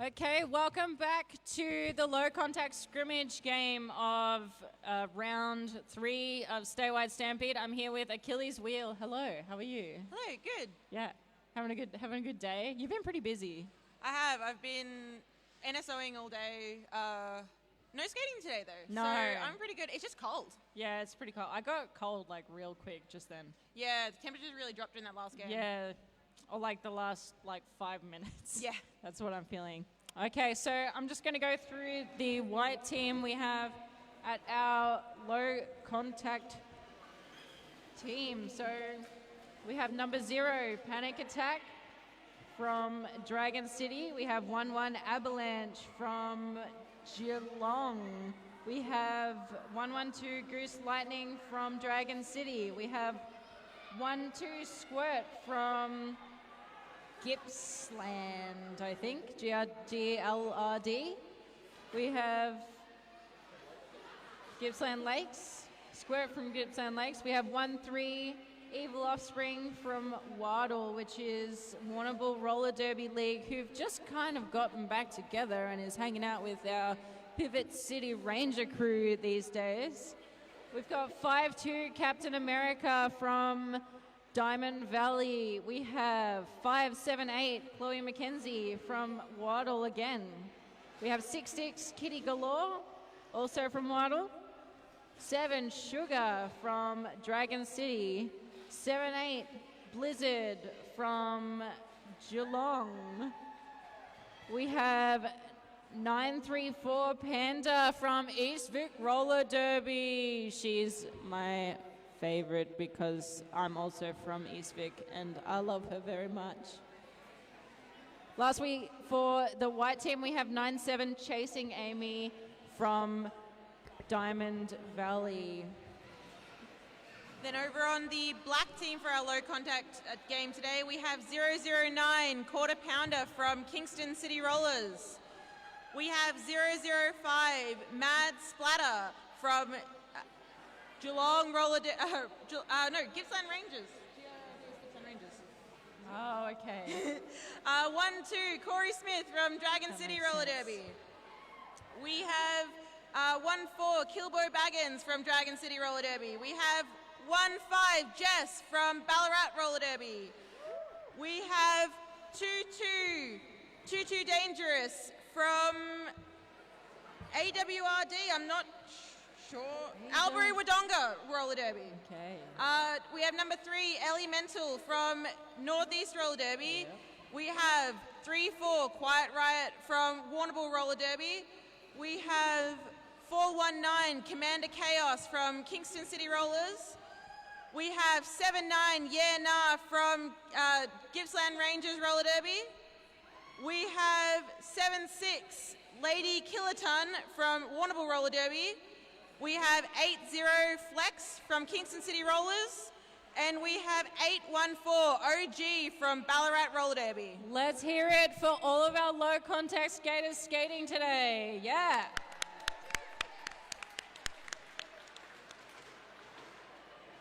Okay, welcome back to the low contact scrimmage game of round 3 of Statewide Stampede. I'm here with Achilles Wheel. Hello, how are you? Hello, good. Yeah, having a good day. You've been pretty busy. I have. I've been NSOing all day. No skating today though. No. So I'm pretty good. It's just cold. Yeah, it's pretty cold. I got cold like real quick just then. Yeah, the temperatures really dropped in that last game. Yeah, or like the last 5 minutes. Yeah. That's what I'm feeling. Okay, so I'm just going to go through the white team we have at our low contact team. So we have number 0, Panic Attack from Dragon City. We have 1-1 Avalanche from Geelong. We have 1-1-2 Goose Lightning from Dragon City. We have 1-2 Squirt from Gippsland, I think, GLRD. We have Gippsland Lakes, Squirt from Gippsland Lakes. We have 1-3 Evil Offspring from Waddle, which is Warrnambool Roller Derby League, who've just kind of gotten back together and is hanging out with our Pivot City Ranger crew these days. We've got 5-2 Captain America from Diamond Valley. We have 5-7-8 Chloe McKenzie from Waddle again. We have 6-6 Kitty Galore, also from Waddle. 7 Sugar from Dragon City. 7-8 Blizzard from Geelong. We have 934 Panda from East Vic Roller Derby. She's my favorite because I'm also from East Vic and I love her very much. Last week for the white team we have 9-7 Chasing Amy from Diamond Valley. Then over on the black team for our low contact game today, we have 009 Quarter Pounder from Kingston City Rollers. We have 005 Mad Splatter from Geelong Gippsland Rangers. Gippsland Rangers. Oh, okay. 1-2 Corey Smith from Dragon City Roller Derby. We have 1-4 Kilbo Baggins from Dragon City Roller Derby. We have 1-5 Jess from Ballarat Roller Derby. We have 2-2 Dangerous from AWRD. I'm not sure. Albury Wodonga Roller Derby. Okay. We have number 3 Ellie Mental from Northeast Roller Derby. Yep. We have 3-4 Quiet Riot from Warrnambool Roller Derby. We have 419 Commander Chaos from Kingston City Rollers. We have 79 Yeah Nah from Gippsland Rangers Roller Derby. We have 76 Lady Kiloton from Warrnambool Roller Derby. We have 80 Flex from Kingston City Rollers. And we have 814 OG from Ballarat Roller Derby. Let's hear it for all of our low contact skaters skating today. Yeah.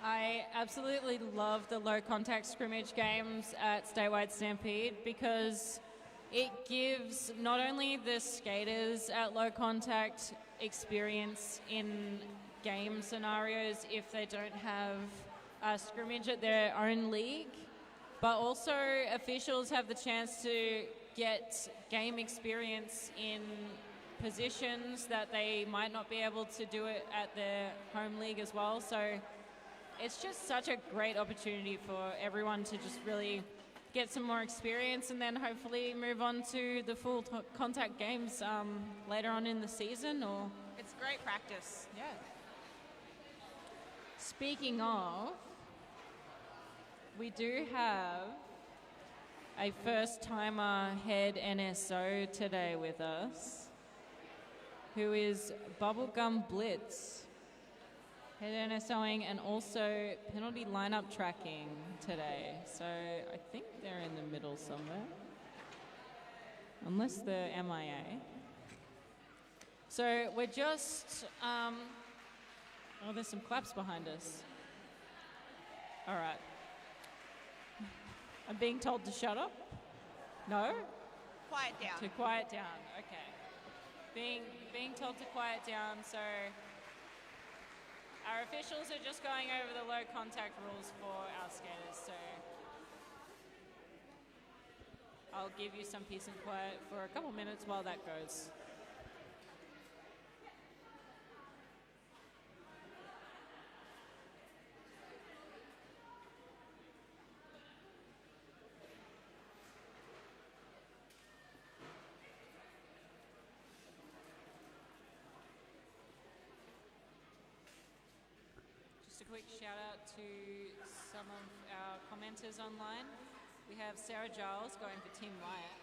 I absolutely love the low contact scrimmage games at Statewide Stampede because it gives not only the skaters at low contact experience in game scenarios if they don't have a scrimmage at their own league, but also officials have the chance to get game experience in positions that they might not be able to do it at their home league as well. So it's just such a great opportunity for everyone to just really get some more experience and then hopefully move on to the full contact games later on in the season. Or It's great practice. yeah. Speaking of, we do have a first-timer head NSO today with us, who is Bubblegum Blitz. Head NSOing and also penalty lineup tracking today. So I think they're in the middle somewhere. Unless they're MIA. So we're just... oh, there's some claps behind us. All right. I'm being told to shut up? No? quiet down. To quiet down, okay. Being told to quiet down, so our officials are just going over the low contact rules for our skaters, so I'll give you some peace and quiet for a couple minutes while that goes. Just a quick shout out to some of our commenters online. We have Sarah Giles going for Team Wyatt.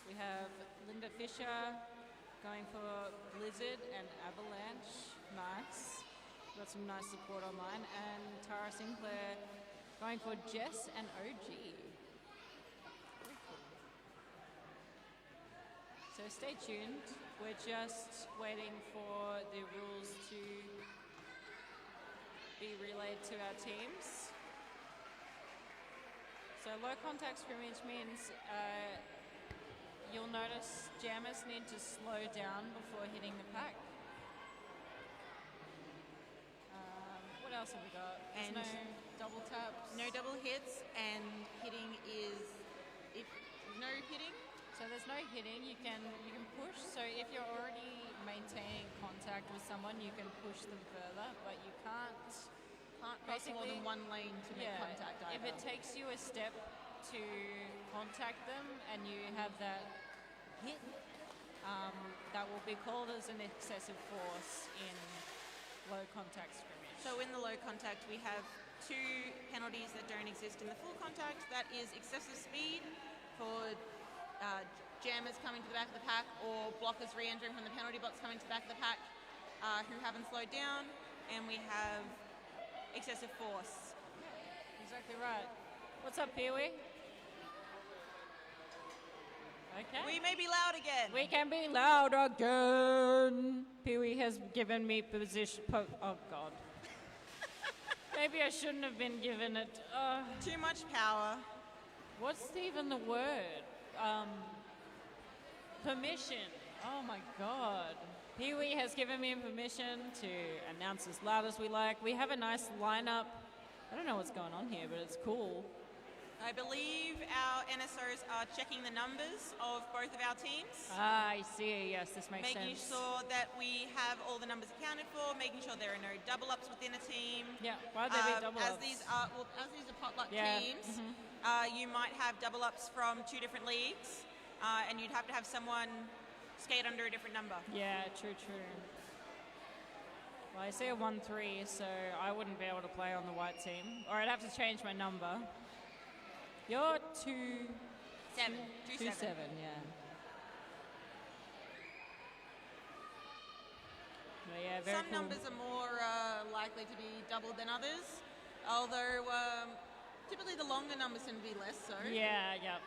We have Linda Fisher going for Blizzard and Avalanche. Nice. Got some nice support online. And Tara Sinclair going for Jess and OG. So stay tuned. We're just waiting for the rules to be relayed to our teams. So low contact scrimmage means you'll notice jammers need to slow down before hitting the pack. What else have we got? There's And no double taps. No double hits, and hitting is if no hitting. So there's no hitting. You can push. So if you're already maintaining contact with someone, you can push them further, but you can't Cross more than one lane to make contact either. If it takes you a step to contact them and you have that hit, that will be called as an excessive force in low contact scrimmage. So in the low contact, we have two penalties that don't exist in the full contact. That is excessive speed for jammers coming to the back of the pack, or blockers re-entering from the penalty box coming to the back of the pack who haven't slowed down. And we have excessive force. Exactly right. What's up, Pee-wee? Okay. We may be loud again. We can be loud again. Pee-wee has given me position. Oh, God. Maybe I shouldn't have been given it. Too much power. What's even the word? Permission. Oh, my God. Pee-wee has given me permission to announce as loud as we like. We have a nice lineup. I don't know what's going on here, but it's cool. I believe our NSOs are checking the numbers of both of our teams. I see. Yes, this makes making sense. sure that we have all the numbers accounted for, making sure there are no double ups within a team. Yeah, why would there be double as ups? These are, as these are potluck teams, you might have double ups from two different leagues, and you'd have to have someone skate under a different number. Yeah, true. Well, I see a 1-3, so I wouldn't be able to play on the white team, or I'd have to change my number. You're 2-7, 2-7, yeah. But yeah, very Some cool. numbers are more likely to be doubled than others, although typically the longer numbers tend to be less so. Yeah.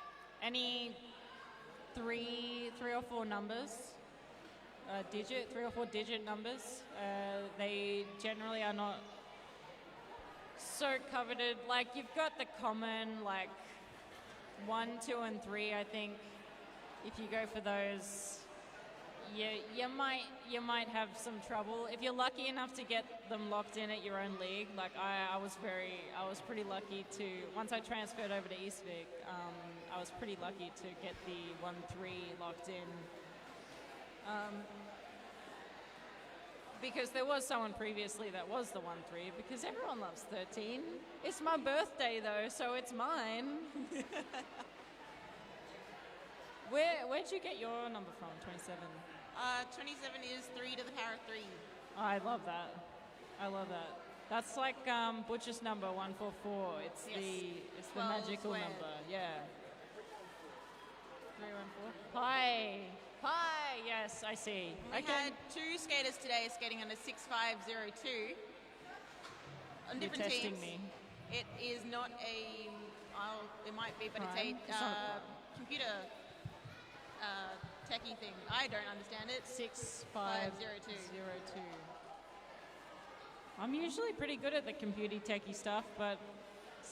Any three or four numbers, three or four digit numbers, they generally are not so coveted. Like, you've got the common, like 1, 2, and 3. I think if you go for those, you might have some trouble. If you're lucky enough to get them locked in at your own league, like I was pretty lucky to, once I transferred over to Eastvic, I was pretty lucky to get the 1-3 locked in. Because there was someone previously that was the 1-3, because everyone loves 13. It's my birthday though, so it's mine. Where'd you get your number from, 27? 27 is 3 to the power of 3. Oh, I love that. That's like Butcher's number 144. It's the 12 magical squared. number. Yeah. 314. Hi. Yes, I see. We had two skaters today skating under 6502 on You're different testing teams. me. It is not a. It might be, but Crime? it's It's not a crime. computer techie thing. I don't understand it. 6502. I'm usually pretty good at the computer techie stuff, but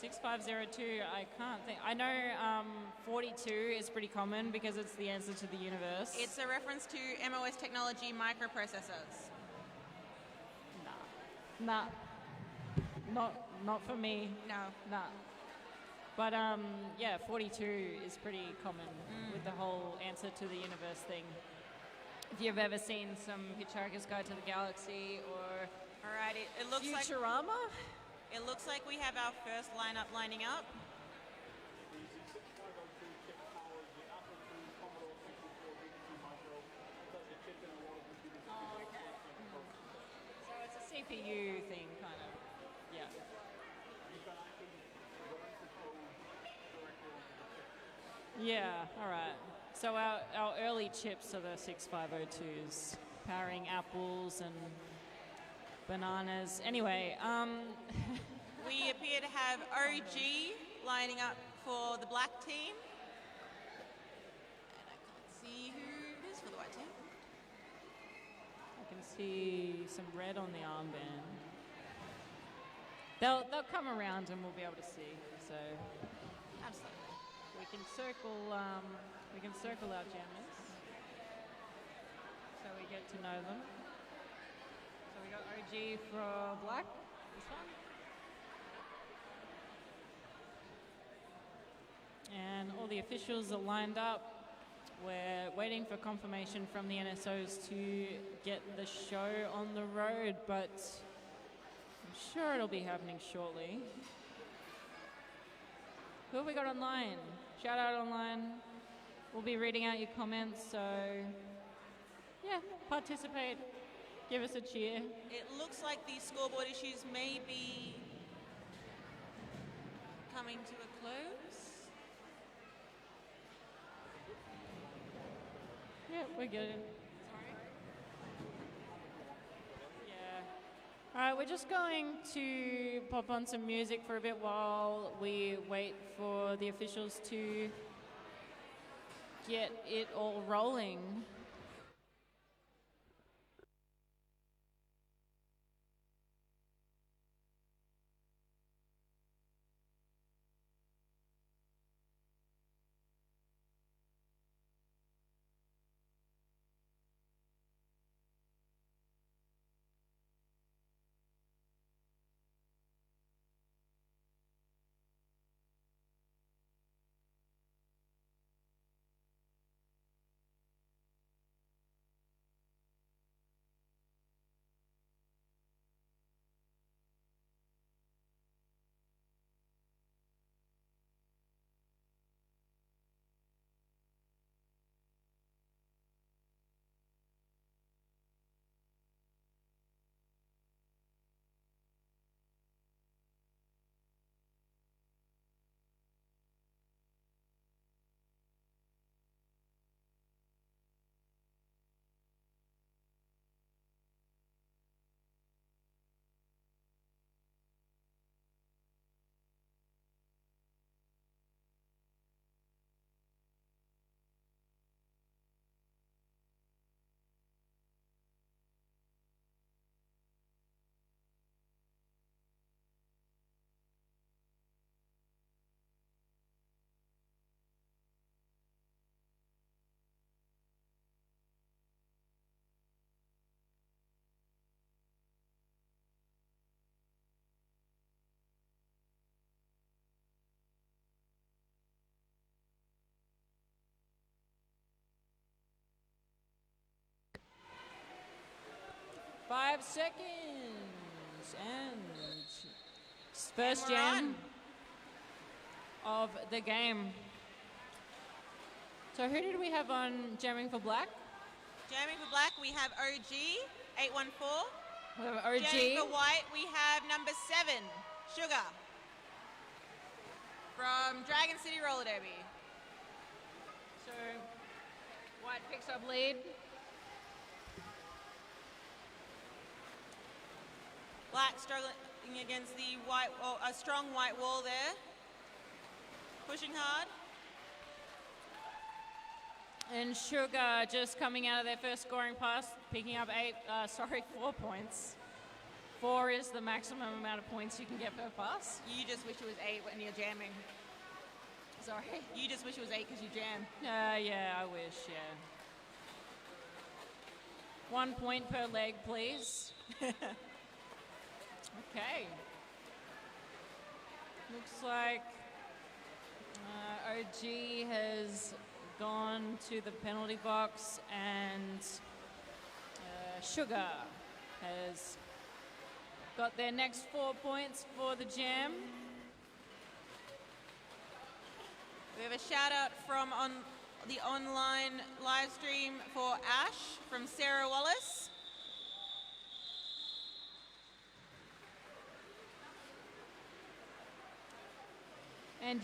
6502, I can't think. I know 42 is pretty common because it's the answer to the universe. It's a reference to MOS technology microprocessors. Nah. Not for me. No. Nah. But yeah, 42 is pretty common with the whole answer to the universe thing. If you've ever seen some Hitchhiker's Guide to the Galaxy or All right, it looks like Futurama, it looks like we have our first lineup lining up. so it's a CPU thing, kind of. Yeah. Yeah, all right. So our early chips are the 6502s, powering apples and bananas. Anyway, We appear to have OG lining up for the black team. And I can't see who it is for the white team. I can see some red on the armband. They'll come around and we'll be able to see. So Absolutely. we can circle our jammers, so we get to know them. So we got OG for black. This one. And all the officials are lined up. We're waiting for confirmation from the NSOs to get the show on the road, but I'm sure it'll be happening shortly. Who have we got online? Shout out online. We'll be reading out your comments, so yeah, participate. Give us a cheer. It looks like these scoreboard issues may be coming to a close. Yeah, we're good. Yeah. All right, we're just going to pop on some music for a bit while we wait for the officials to get it all rolling. Five seconds and first And we're jam on. of the game. So who did we have on jamming for black? Jamming for black, we have OG 814. We have OG. Jamming for white, we have number 7, Sugar, from Dragon City Roller Derby. So white picks up lead. Black struggling against the white, a strong white wall there. Pushing hard. And Sugar just coming out of their first scoring pass, picking up 4 points. 4 is the maximum amount of points you can get per pass. You just wish it was 8 when you're jamming. Sorry. You just wish it was 8 because you jam. Yeah, I wish, yeah. 1 point per leg, please. Okay. Looks like OG has gone to the penalty box and Sugar has got their next 4 points for the jam. We have a shout out from the online live stream for Ash from Sarah Wallace. And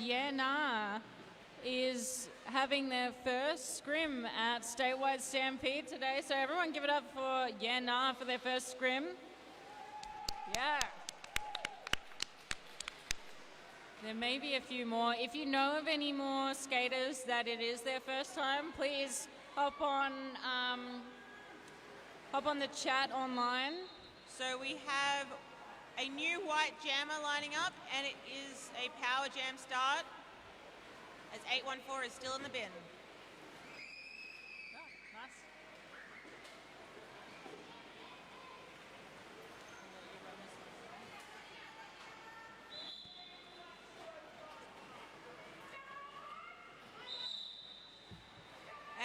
is having their first scrim at Statewide Stampede today. So everyone give it up for for their first scrim. Yeah. There may be a few more. If you know of any more skaters that it is their first time, please hop on the chat online. So we have a new white jammer lining up, and it is a power jam start, as 814 is still in the bin. Oh, nice.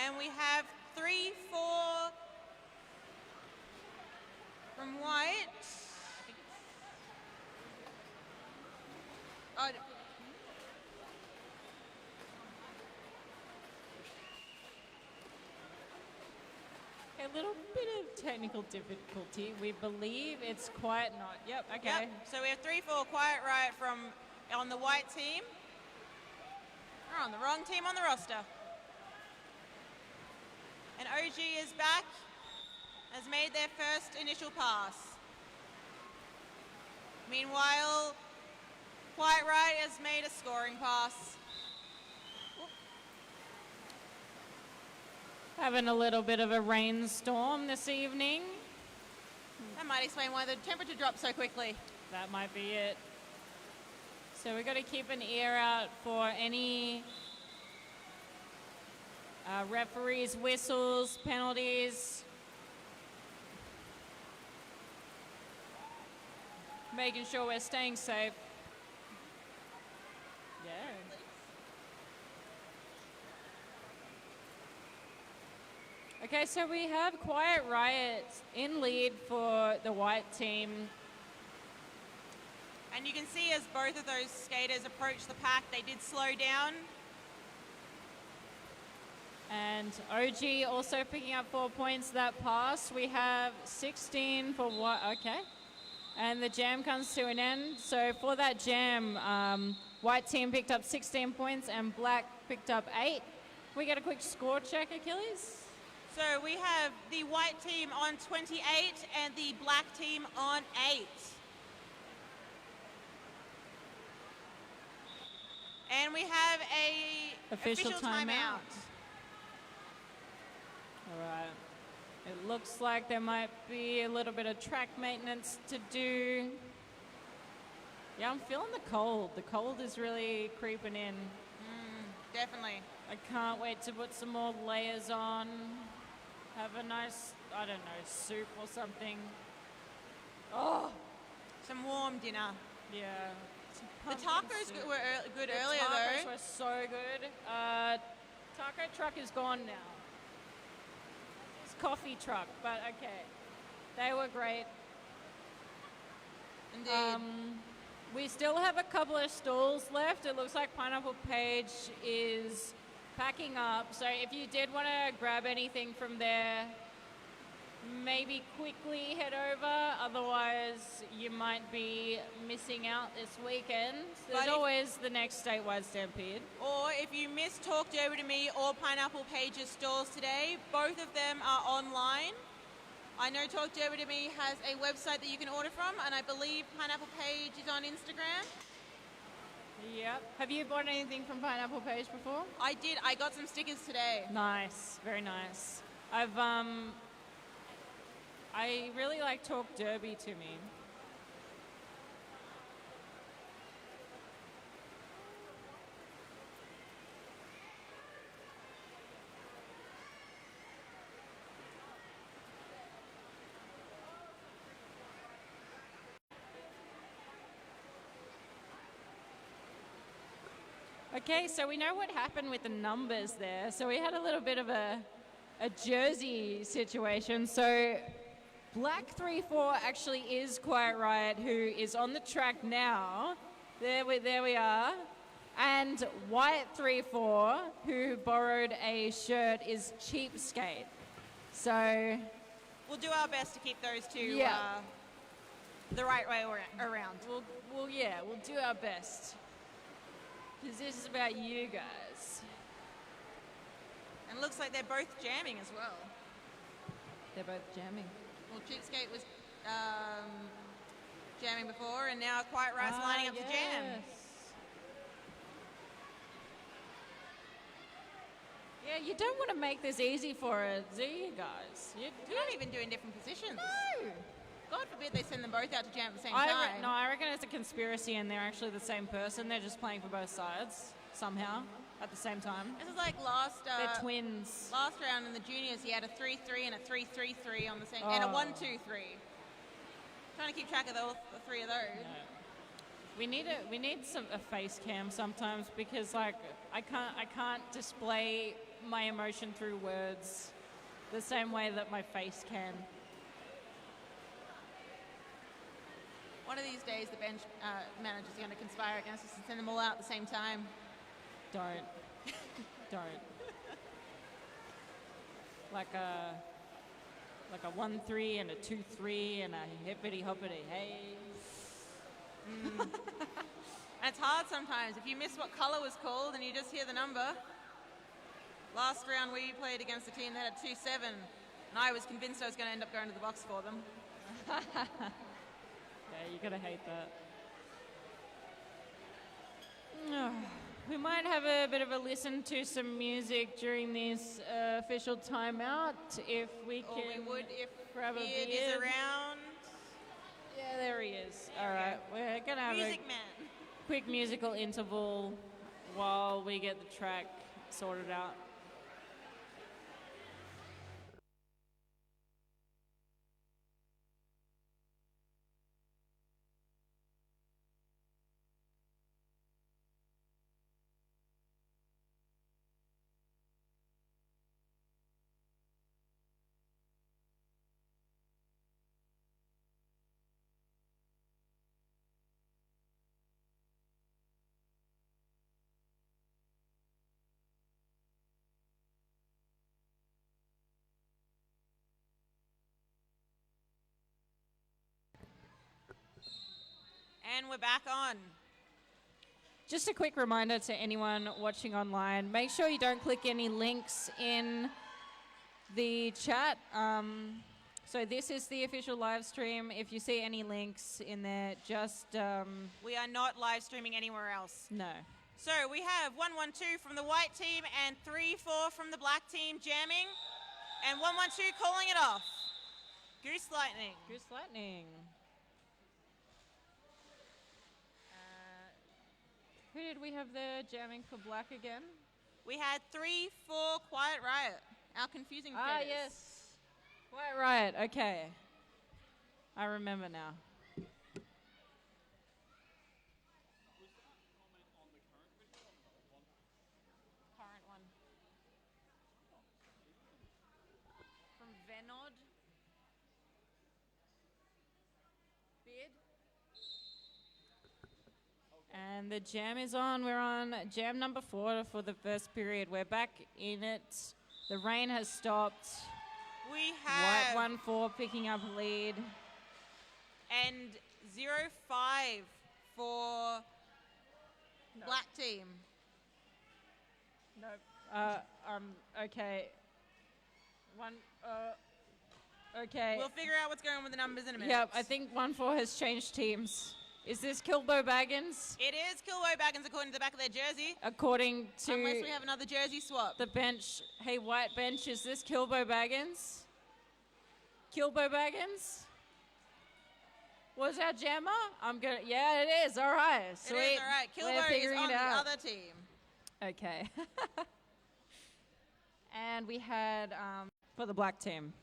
And we have 3-4 from white. Oh, A little bit of technical difficulty. We believe it's Quiet Not. Yep, okay. yep. So we have 3-4 Quiet Riot on the white team. We're on the wrong team on the roster. And OG is back, has made their first initial pass. Meanwhile, Quiet Riot has made a scoring pass. Having a little bit of a rainstorm this evening. That might explain why the temperature dropped so quickly. That might be it. So we've got to keep an ear out for any referees, whistles, penalties. Making sure we're staying safe. Yeah. Okay, so we have Quiet Riot in lead for the white team. And you can see as both of those skaters approach the pack, they did slow down. And OG also picking up 4 points that pass. We have 16 for what? Okay. And the jam comes to an end. So for that jam, white team picked up 16 points and black picked up 8. We get a quick score check, Achilles? So we have the white team on 28 and the black team on 8. And we have a official timeout. All right. It looks like there might be a little bit of track maintenance to do. Yeah, I'm feeling the cold. The cold is really creeping in. Definitely. I can't wait to put some more layers on. Have a nice, I don't know, soup or something. Oh! Some warm dinner. Yeah. The tacos were good earlier, though. The tacos though. were so good. Taco truck is gone now. It's coffee truck, but okay. They were great. Indeed. We still have a couple of stalls left. It looks like Pineapple Page is packing up. So if you did want to grab anything from there, maybe quickly head over. Otherwise, you might be missing out this weekend. There's always the next statewide Stampede. Or if you missed Talk Derby to Me or Pineapple Page's stalls today, both of them are online. I know Talk Derby to Me has a website that you can order from, and I believe Pineapple Page is on Instagram. Yep. Have you bought anything from Pineapple Page before? I did. I got some stickers today. Nice. Very nice. I really like Talk Derby to Me. Okay, so we know what happened with the numbers there. So we had a little bit of a jersey situation. So Black 3-4 actually is Quiet Riot, who is on the track now. There we are. And White 3-4, who borrowed a shirt, is Cheapskate. So We'll do our best to keep those two Yeah. the right way around. we'll do our best. Because this is about you guys. And it looks like they're both jamming as well. They're both jamming. Well, Cheapskate was jamming before, and now Quiet Riot's lining up to jam. Yeah, you don't want to make this easy for it, do you guys? They're not even doing different positions. No. God forbid they send them both out to jam at the same I time. reckon it's a conspiracy and they're actually the same person. They're just playing for both sides somehow at the same time. This is like last They're twins. last round in the juniors. He had a 3-3 and a 3-3-3 on the same, and a 1-2-3. Trying to keep track of the three of those. We need a face cam sometimes because like I can't display my emotion through words the same way that my face can. One of these days, the bench manager's going to conspire against us and send them all out at the same time. Don't. Like a 1-3 and a 2-3 and a hippity hoppity hey. And it's hard sometimes if you miss what colour was called and you just hear the number. Last round we played against a team that had 2-7, and I was convinced I was going to end up going to the box for them. Yeah, you gotta hate that. We might have a bit of a listen to some music during this official timeout if we Or can. we would if grab a Beard beard. is around. Yeah, there he is. All right, we're gonna have Music a man. quick musical interval while we get the track sorted out. And we're back on. Just a quick reminder to anyone watching online, make sure you don't click any links in the chat. So this is the official live stream. If you see any links in there, just We are not live streaming anywhere else. no. So we have 1-1-2 from the white team and 3-4 from the black team jamming. And 1-1-2 calling it off. Goose Lightning. Goose Lightning. Who did we have there jamming for black again? We had 3-4 Quiet Riot. Our confusing Ah, critters. yes. Quiet Riot, okay. I remember now. Current one. From Venod. Beard. And the jam is on. We're on jam number 4 for the first period. We're back in it. The rain has stopped. We have White 1-4 picking up lead. and 0-5 for black team. Nope. Okay. Okay. We'll figure out what's going on with the numbers in a minute. Yep, I think 1-4 has changed teams. Is this Kilbo Baggins? It is Kilbo Baggins according to the back of their jersey. According to Unless we have another jersey swap. the bench. Hey, white bench, is this Kilbo Baggins? Kilbo Baggins? Was our jammer? Yeah, it is. All right. Sweet. It is all right. We're Kilbo is figuring on it the out. other team. Okay. And we had, for the black team,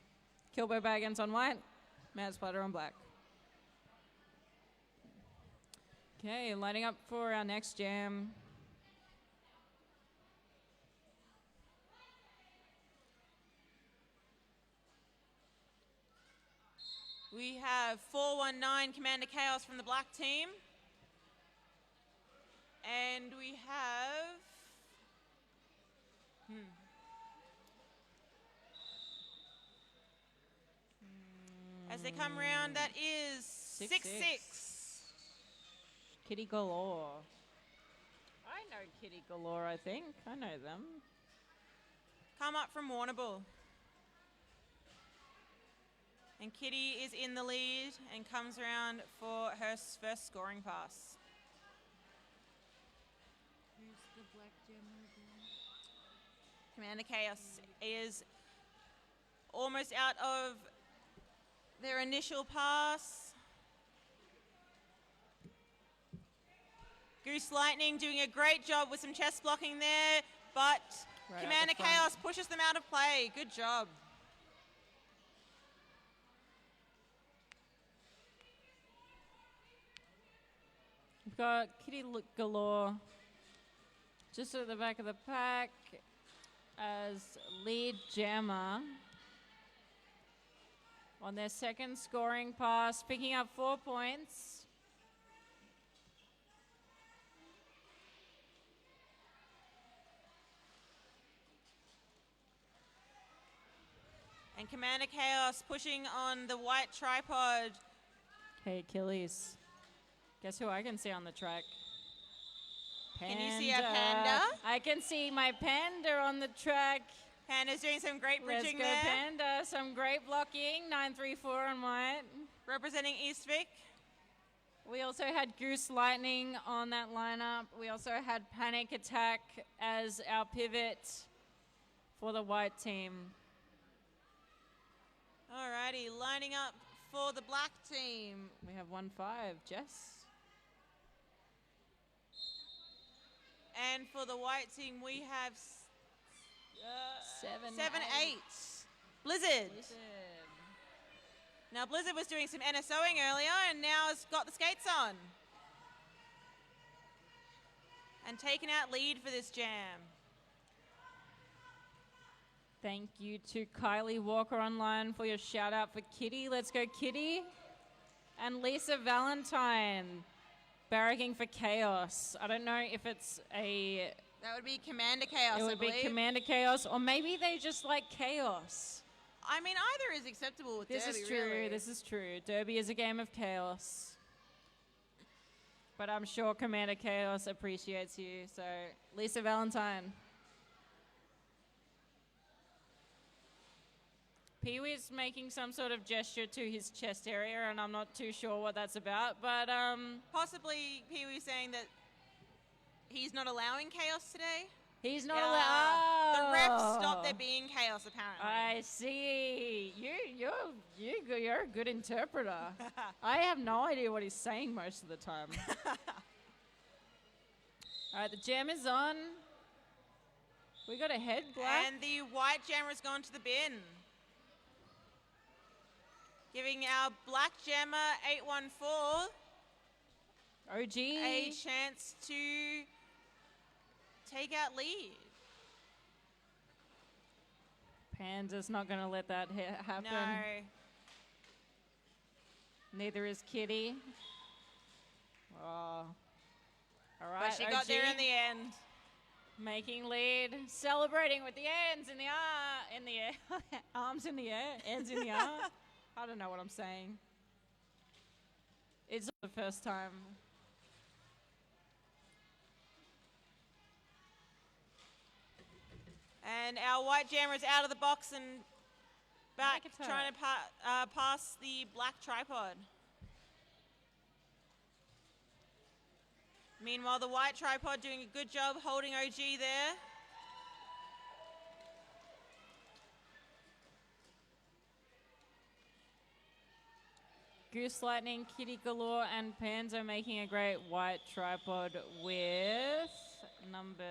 Kilbo Baggins on white, Mad Splatter on black. Okay, lining up for our next jam. We have 419 Commander Chaos from the black team. And we have... As they come round, that is 6-6. Kitty Galore. I know Kitty Galore, I think. I know them. Come up from Warrnambool. And Kitty is in the lead and comes around for her first scoring pass. Who's the black gem again? Commander Chaos is almost out of their initial pass. Goose Lightning doing a great job with some chest blocking there, but Right Commander out the front. Chaos pushes them out of play. Good job. We've got Kitty Galore just at the back of the pack as lead jammer on their second scoring pass, picking up 4 points. And Commander Chaos pushing on the white tripod. Hey, Achilles. Guess who I can see on the track? Can you see our panda? I can see my panda on the track. Panda's doing some great Let's bridging go, there. panda. Some great blocking. 934 on white. Representing East Vic. We also had Goose Lightning on that lineup. We also had Panic Attack as our pivot for the white team. Alrighty, lining up for the black team. We have 1-5, Jess. And for the white team, we have 7-8. Blizzard. Now, Blizzard was doing some NSOing earlier and now has got the skates on. And taken out lead for this jam. Thank you to Kylie Walker online for your shout out for Kitty. Let's go, Kitty. And Lisa Valentine barracking for Chaos. I don't know if it's a... That would be Commander Chaos, It I would be believe. Commander Chaos, or maybe they just like Chaos. I mean, either is acceptable with This Derby, is true, really. this is true. Derby is a game of chaos. But I'm sure Commander Chaos appreciates you, so Lisa Valentine. Pee-wee's making some sort of gesture to his chest area, and I'm not too sure what that's about, but Possibly Pee-wee saying that he's not allowing chaos today. he's not The allowed. refs stopped there being chaos, apparently. I see. You're a good interpreter. I have no idea what he's saying most of the time. All right, the jam is on. We got a head black. And the white jammer has gone to the bin. Giving our black jammer 814 OG. a chance to take out lead. Panda's not going to let that happen. No. Neither is Kitty. Oh. All right, But she got OG there in the end. making lead, celebrating with the hands in the air, arms in the air, hands in the air. I don't know what I'm saying. It's the first time. And our white jammer is out of the box and back, Back attack. trying to pass the black tripod. Meanwhile, the white tripod doing a good job holding OG there. Goose Lightning, Kitty Galore, and Panzo making a great white tripod with number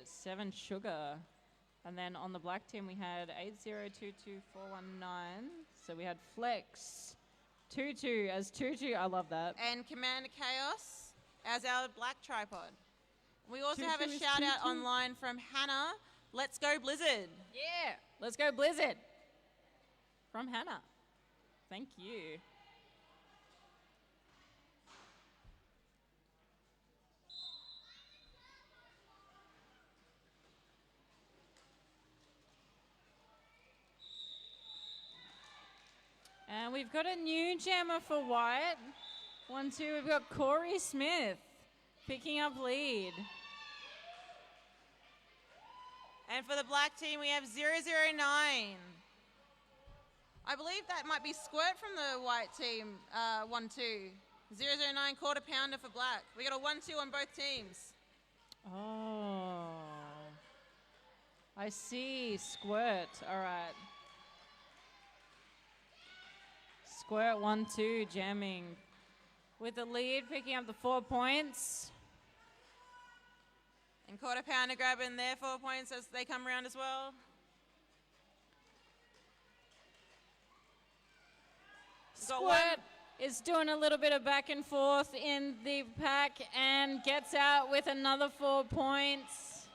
7 Sugar. And then on the black team we had 8022419. So we had Flex, Tutu as Tutu. I love that. And Commander Chaos as our black tripod. We also Tutu have a is shout out Tutu. online from Hannah. Let's go Blizzard. Yeah, let's go Blizzard. From Hannah. Thank you. we've got a new jammer for white. 1-2, we've got Corey Smith picking up lead. And for the black team, we have 009. I believe that might be Squirt from the white team, 1-2. 009 quarter pounder for black. We got a 1-2 on both teams. Oh. I see. Squirt. All right. Squirt 1-2 jamming with the lead, picking up the 4 points. And quarter pounder grabbing their 4 points as they come around as well. Squirt is doing a little bit of back and forth in the pack and gets out with another 4 points.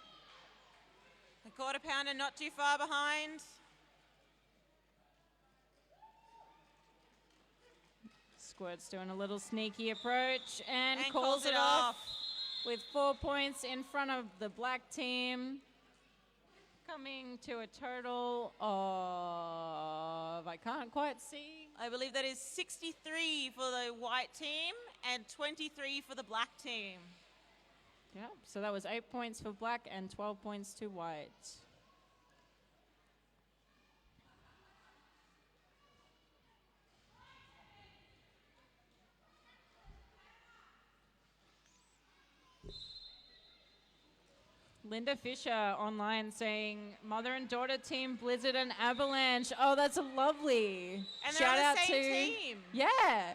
The quarter pounder not too far behind. Squirt's doing a little sneaky approach and calls it off with 4 points in front of the black team. Coming to a total of, I can't quite see. I believe that is 63 for the white team and 23 for the black team. Yeah, so that was 8 points for black and 12 points to white. Linda Fisher online saying, mother and daughter team Blizzard and Avalanche. Oh, that's lovely. And Shout they're on out the same to team. Yeah.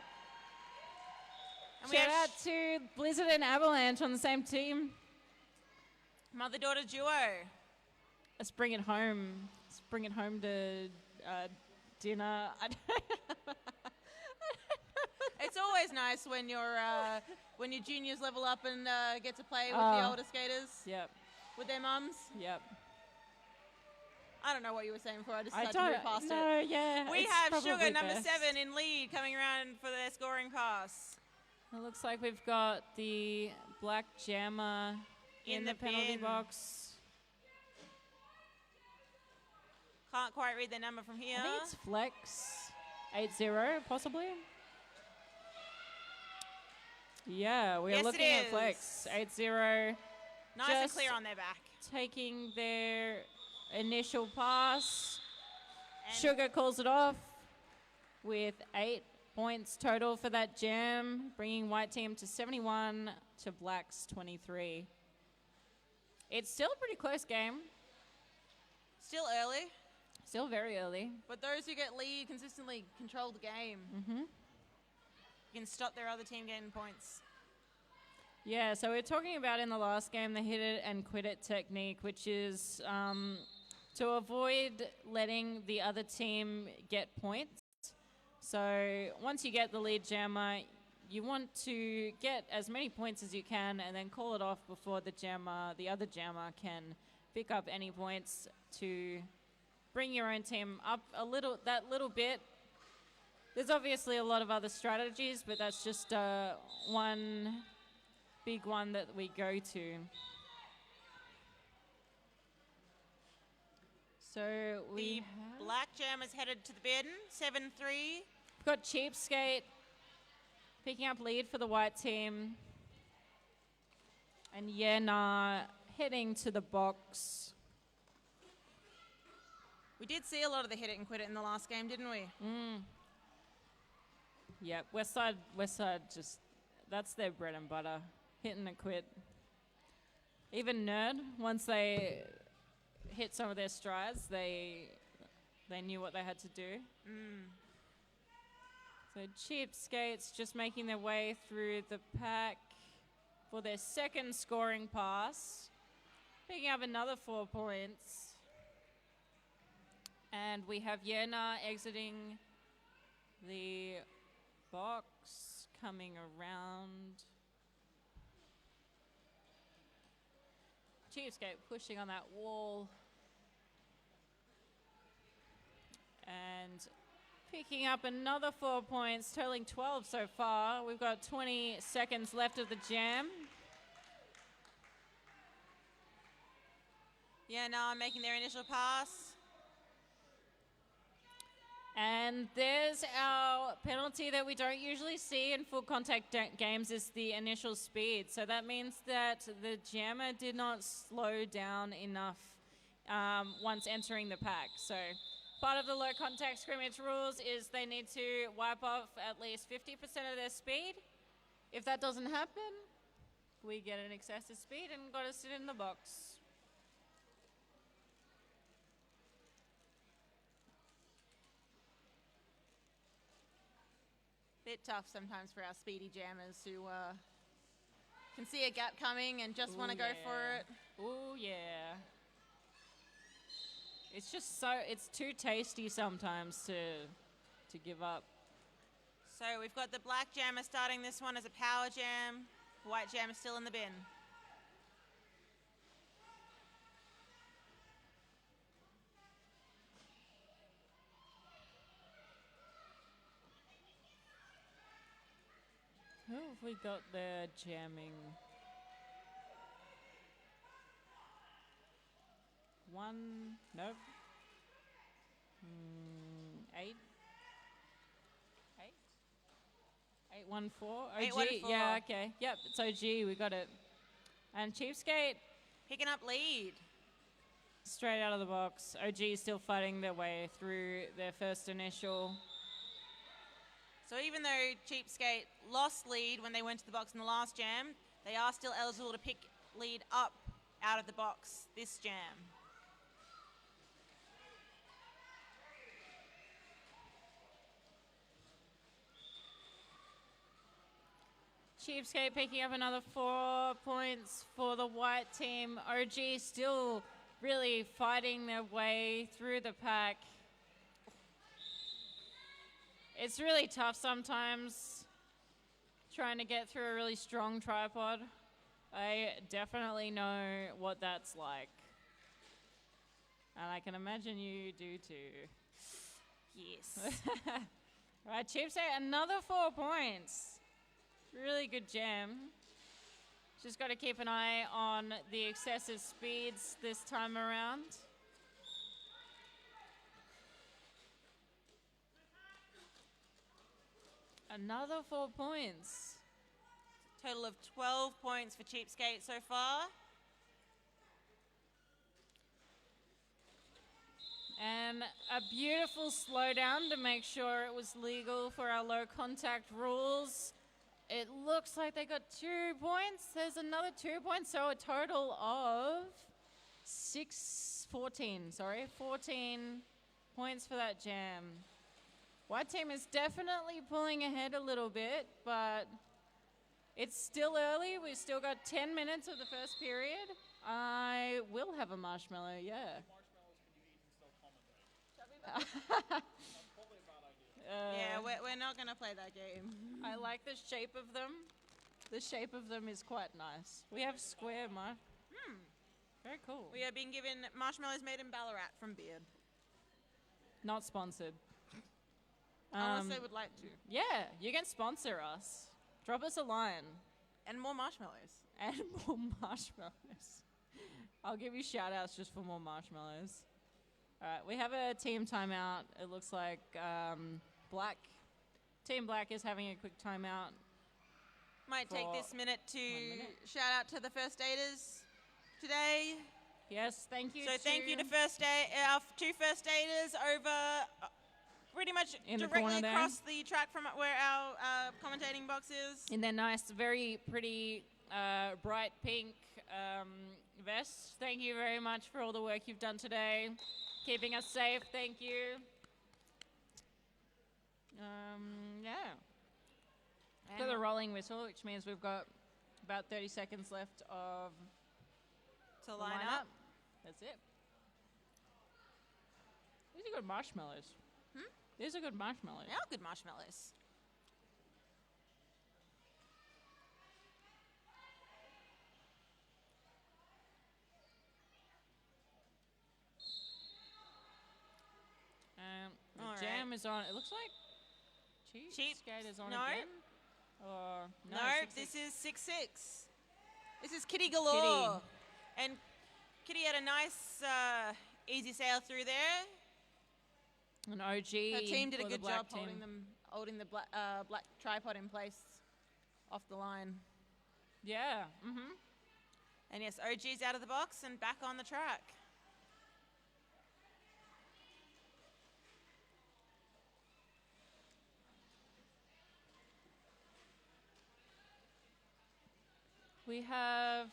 And we Shout have out to Blizzard and Avalanche on the same team. mother-daughter duo. Let's bring it home. Let's bring it home to dinner. It's always nice when your juniors level up and get to play with the older skaters Yep. with their mums. Yep. I don't know what you were saying before. I just I decided to move don't past know. it. Yeah. We it's have probably Sugar, number best. 7, in lead, coming around for their scoring pass. It looks like we've got the black jammer in the penalty bin. box. Can't quite read their number from here. I think it's Flex 80, possibly. Yeah, we're Yes, it looking at is. Flex 80, Nice and just clear on their back. taking their initial pass. And Sugar calls it off with 8 points total for that jam, bringing white team to 71 to black's 23. It's still a pretty close game. Still early, Still very early. but those who get lead consistently control the game. You can stop their other team getting points. Yeah, so we were talking about in the last game the hit it and quit it technique, which is to avoid letting the other team get points. So once you get the lead jammer, you want to get as many points as you can and then call it off before the other jammer can pick up any points to bring your own team up that little bit. There's obviously a lot of other strategies, but that's just one big one that we go to. So The black jam is headed to the bin, 7-3. we've got Cheapskate picking up lead for the white team. And Yena heading to the box. We did see a lot of the hit it and quit it in the last game, didn't we? Yep, Westside just, that's their bread and butter. Hit and quit. Even Nerd, once they hit some of their strides, they knew what they had to do. So Cheapskates just making their way through the pack for their second scoring pass. Picking up another 4 points. And we have Yena exiting the box, coming around. Cheapskate pushing on that wall. And picking up another 4 points, totaling 12 so far. We've got 20 seconds left of the jam. Yeah, now I'm making their initial pass. And there's our penalty that we don't usually see in full contact games is the initial speed. So that means that the jammer did not slow down enough once entering the pack. So part of the low contact scrimmage rules is they need to wipe off at least 50% of their speed. If that doesn't happen, we get an excessive speed and got to sit in the box. Bit tough sometimes for our speedy jammers who can see a gap coming and just want to go for it. Oh yeah. It's just it's too tasty sometimes to give up. So we've got the black jammer starting this one as a power jam. White jammer still in the bin. Who have we got there jamming? One, nope. 8. 814. OG. 814. Yeah, okay. Yep, it's OG. We got it. And Cheapskate Picking up lead. straight out of the box. OG still fighting their way through their first initial. So even though Cheapskate lost lead when they went to the box in the last jam, they are still eligible to pick lead up out of the box this jam. Cheapskate picking up another 4 points for the white team. OG still really fighting their way through the pack. It's really tough sometimes trying to get through a really strong tripod. I definitely know what that's like. And I can imagine you do too. Yes. Right, Cheapskate, another 4 points. Really good jam. Just got to keep an eye on the excessive speeds this time around. Another 4 points. Total of 12 points for Cheapskate so far. And a beautiful slowdown to make sure it was legal for our low contact rules. It looks like they got 2 points. There's another 2 points, so a total of 14 points for that jam. White team is definitely pulling ahead a little bit, but it's still early. We've still got 10 minutes of the first period. I will have a marshmallow, yeah. Yeah, we're not going to play that game. I like the shape of them. The shape of them is quite nice. We have square Very cool. We are being given marshmallows made in Ballarat from Beard. Not sponsored. Unless they would like to. Yeah, you can sponsor us. Drop us a line. And more marshmallows. And more marshmallows. I'll give you shout outs just for more marshmallows. All right, we have a team timeout. It looks like Team Black is having a quick timeout. Might take For this minute to 1 minute. shout out to the first aiders today. Yes, thank you. So thank you to our 2 first aiders over pretty much In the directly corner there. across the track from where our commentating box is. In their nice, very pretty, bright pink vests. Thank you very much for all the work you've done today. Keeping us safe, thank you. Yeah. Got the rolling whistle, which means we've got about 30 seconds left of To the line lineup. up. That's it. These are good marshmallows. These are good marshmallows. They are good marshmallows. The All jam right. is on. It looks like Cheapskate is on No. again. Or No, 6-6. this is 6-6. This is Kitty Galore. And Kitty had a nice easy sail through there. An OG. Her team did a for the good black job team. holding the black tripod in place off the line. Yeah. And yes, OG's out of the box and back on the track. We have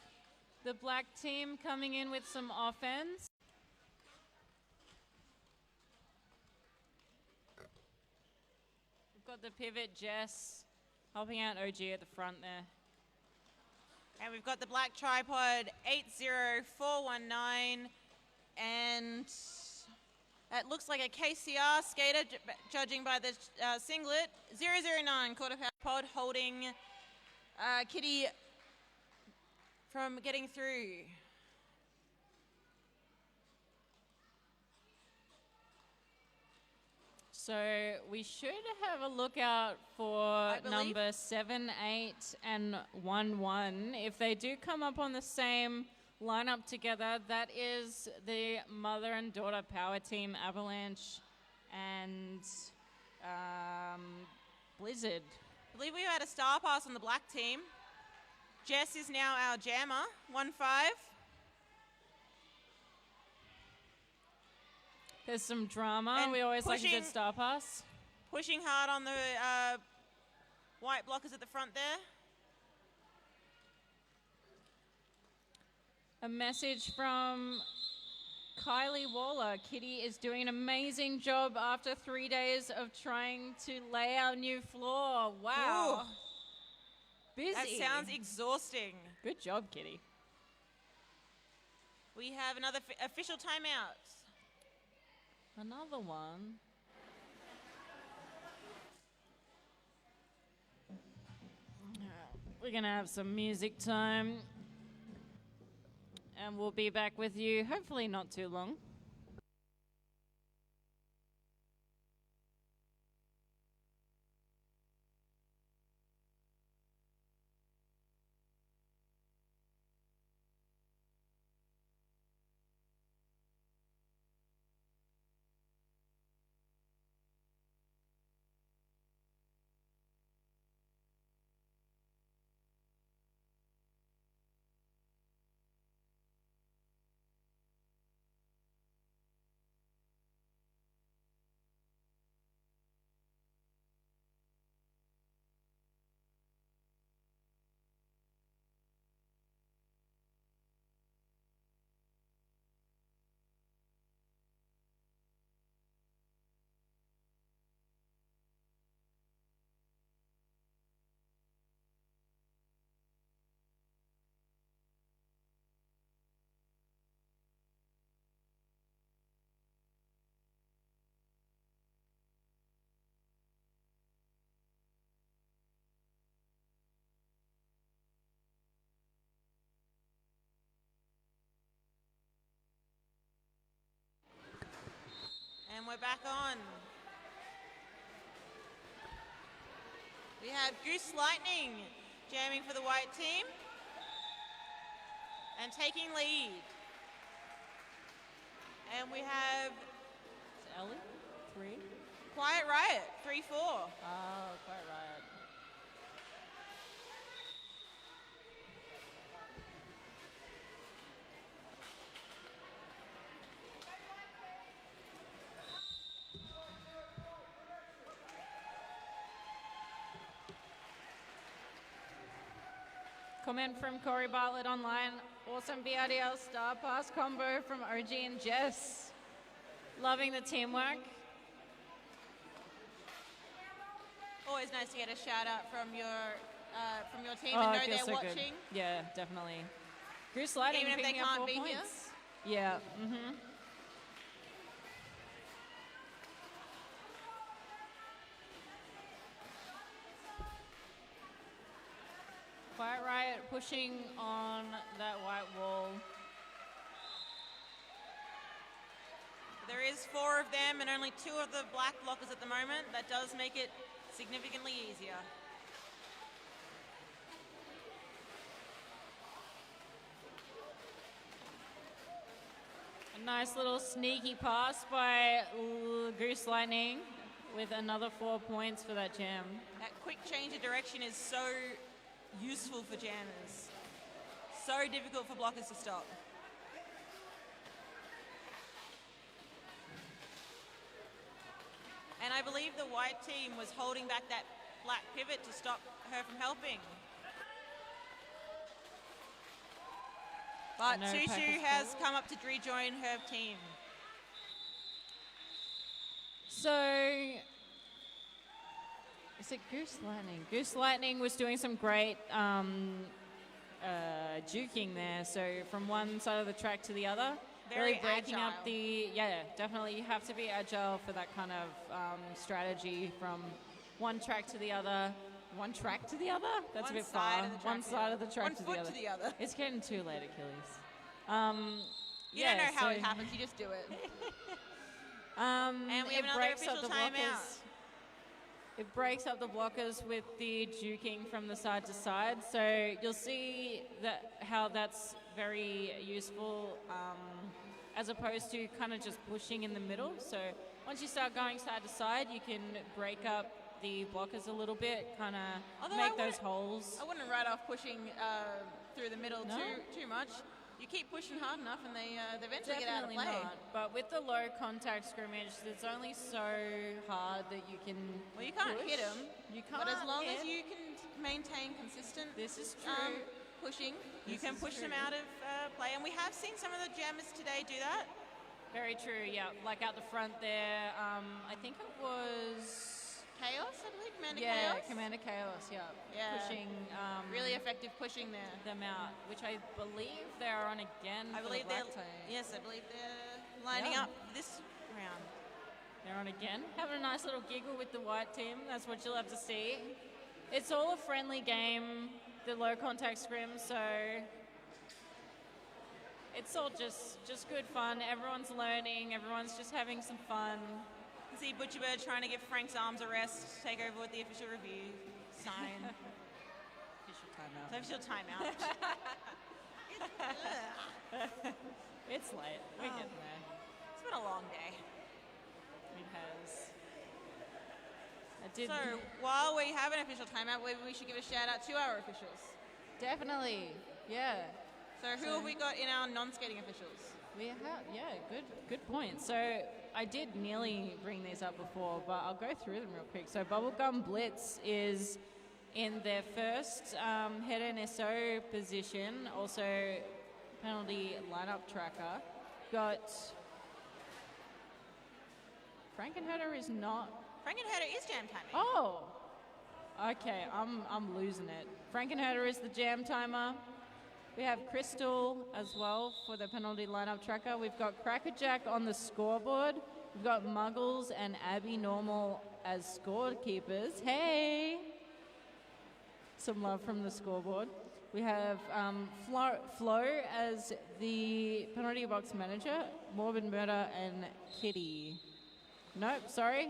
the black team coming in with some offense. We've got the pivot, Jess, helping out OG at the front there. And we've got the black tripod 80419, and that looks like a KCR skater, judging by the singlet. 009 quarter power pod holding Kitty from getting through. So we should have a look out for believe- number 7, 8, and 1. If they do come up on the same lineup together, that is the mother and daughter power team, Avalanche and Blizzard. I believe we had a star pass on the black team. Jess is now our jammer, 1-5. There's some drama. And We always like a pushing- good star pass. Pushing hard on the white blockers at the front there. A message from Kylie Waller. Kitty is doing an amazing job after 3 days of trying to lay our new floor. Wow. Ooh, Busy. that sounds exhausting. Good job, Kitty. We have another official timeout. Another one. We're going to have some music time. And we'll be back with you, hopefully not too long. And we're back on. We have Goose Lightning jamming for the white team and taking lead. And we have It's Ellie, 3. Quiet Riot, 3-4. Oh, quite right. Comment from Corey Bartlett online. Awesome BRDL star pass combo from OG and Jess. Loving the teamwork. Always nice to get a shout out from your team Oh, and I know feel they're so watching. good. Yeah, definitely. Goose Lighting Even if they picking up can't 4 be here? points. Yeah. Quiet Riot pushing on that white wall. There is 4 of them and only 2 of the black blockers at the moment. That does make it significantly easier. A nice little sneaky pass by Goose Lightning with another 4 points for that jam. That quick change of direction is so useful for jammers. So difficult for blockers to stop. And I believe the white team was holding back that black pivot to stop her from helping. But Sushu has come up to rejoin her team. So, is it Goose Lightning? Goose Lightning was doing some great juking there. So from one side of the track to the other. Very breaking agile. up the, definitely you have to be agile for that kind of strategy from one track to the other. One track to the other? That's One a bit side far. of the track One to the side other. of the track One to foot the other. to the other. It's getting too late, Achilles. You don't know how it happens, you just do it. And we have another official timeout. It breaks up the blockers with the juking from the side to side. So you'll see how that's very useful as opposed to kind of just pushing in the middle. So once you start going side to side, you can break up the blockers a little bit, kind of make those holes. I wouldn't write off pushing through the middle No. too much. You keep pushing hard enough and they eventually Definitely get out of play. not. But with the low contact scrimmage, it's only so hard that you can. Well, you can't push. hit them. You can't. But as long hit. as you can maintain consistent This is true. pushing, you This can is push them true. out of play. And we have seen some of the jammers today do that. Very true, yeah. Like out the front there, I think it was... Chaos, I believe, Commander yeah, Chaos. Commander Chaos, yeah. Yeah. Pushing Really effective pushing there. them out, which I believe they are on again I for believe the they're black team. yes, I believe they're lining Yeah. up this round. They're on again. Having a nice little giggle with the white team. That's what you'll have to see. It's all a friendly game, the low contact scrim, so it's all just good fun. Everyone's learning. Everyone's just having some fun. You see Butcherbird trying to give Frank's arms a rest, take over with the official review sign. Official timeout. So official timeout. It's late. We're getting there. It's been a long day. It has. I did So while we have an official timeout, maybe we should give a shout out to our officials. definitely, yeah. So who have we got in our non-skating officials? We have, good point. So I did nearly bring these up before, but I'll go through them real quick. So Bubblegum Blitz is in their first head NSO position, also penalty lineup tracker. Got Frankenherder is not. Frankenherder is jam timing. Oh, okay. I'm losing it. Frankenherder is the jam timer. We have Crystal as well for the penalty lineup tracker. We've got Crackerjack on the scoreboard. We've got Muggles and Abby Normal as scorekeepers. Hey! Some love from the scoreboard. We have Flo as the penalty box manager, Morbid Murder and Kitty. Nope, sorry.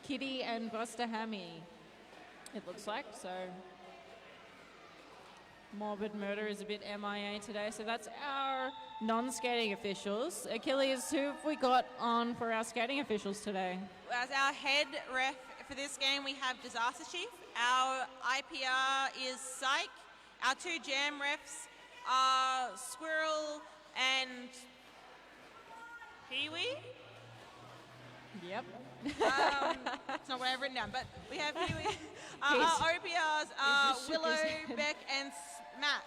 Kitty and Buster Hammy, it looks like, so... Morbid Murder is a bit MIA today, so that's our non-skating officials. Achilles, who have we got on for our skating officials today? As our head ref for this game, we have Disaster Chief. Our IPR is Psych. Our two jam refs are Squirrel and Pee-wee. Yep. It's not what I've written down, but we have Pee-wee. Our OPRs are just shook Willow, his head. Beck, and Mac.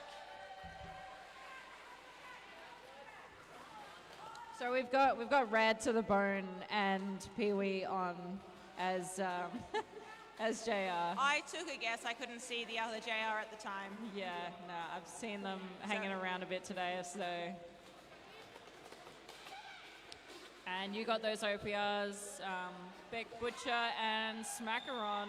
So we've got Rad to the Bone and Pee-wee on as as JR. I took a guess. I couldn't see the other JR at the time. Yeah, no, I've seen them hanging around a bit today, so. And you got those OPRs, Beck Butcher and Smackaron.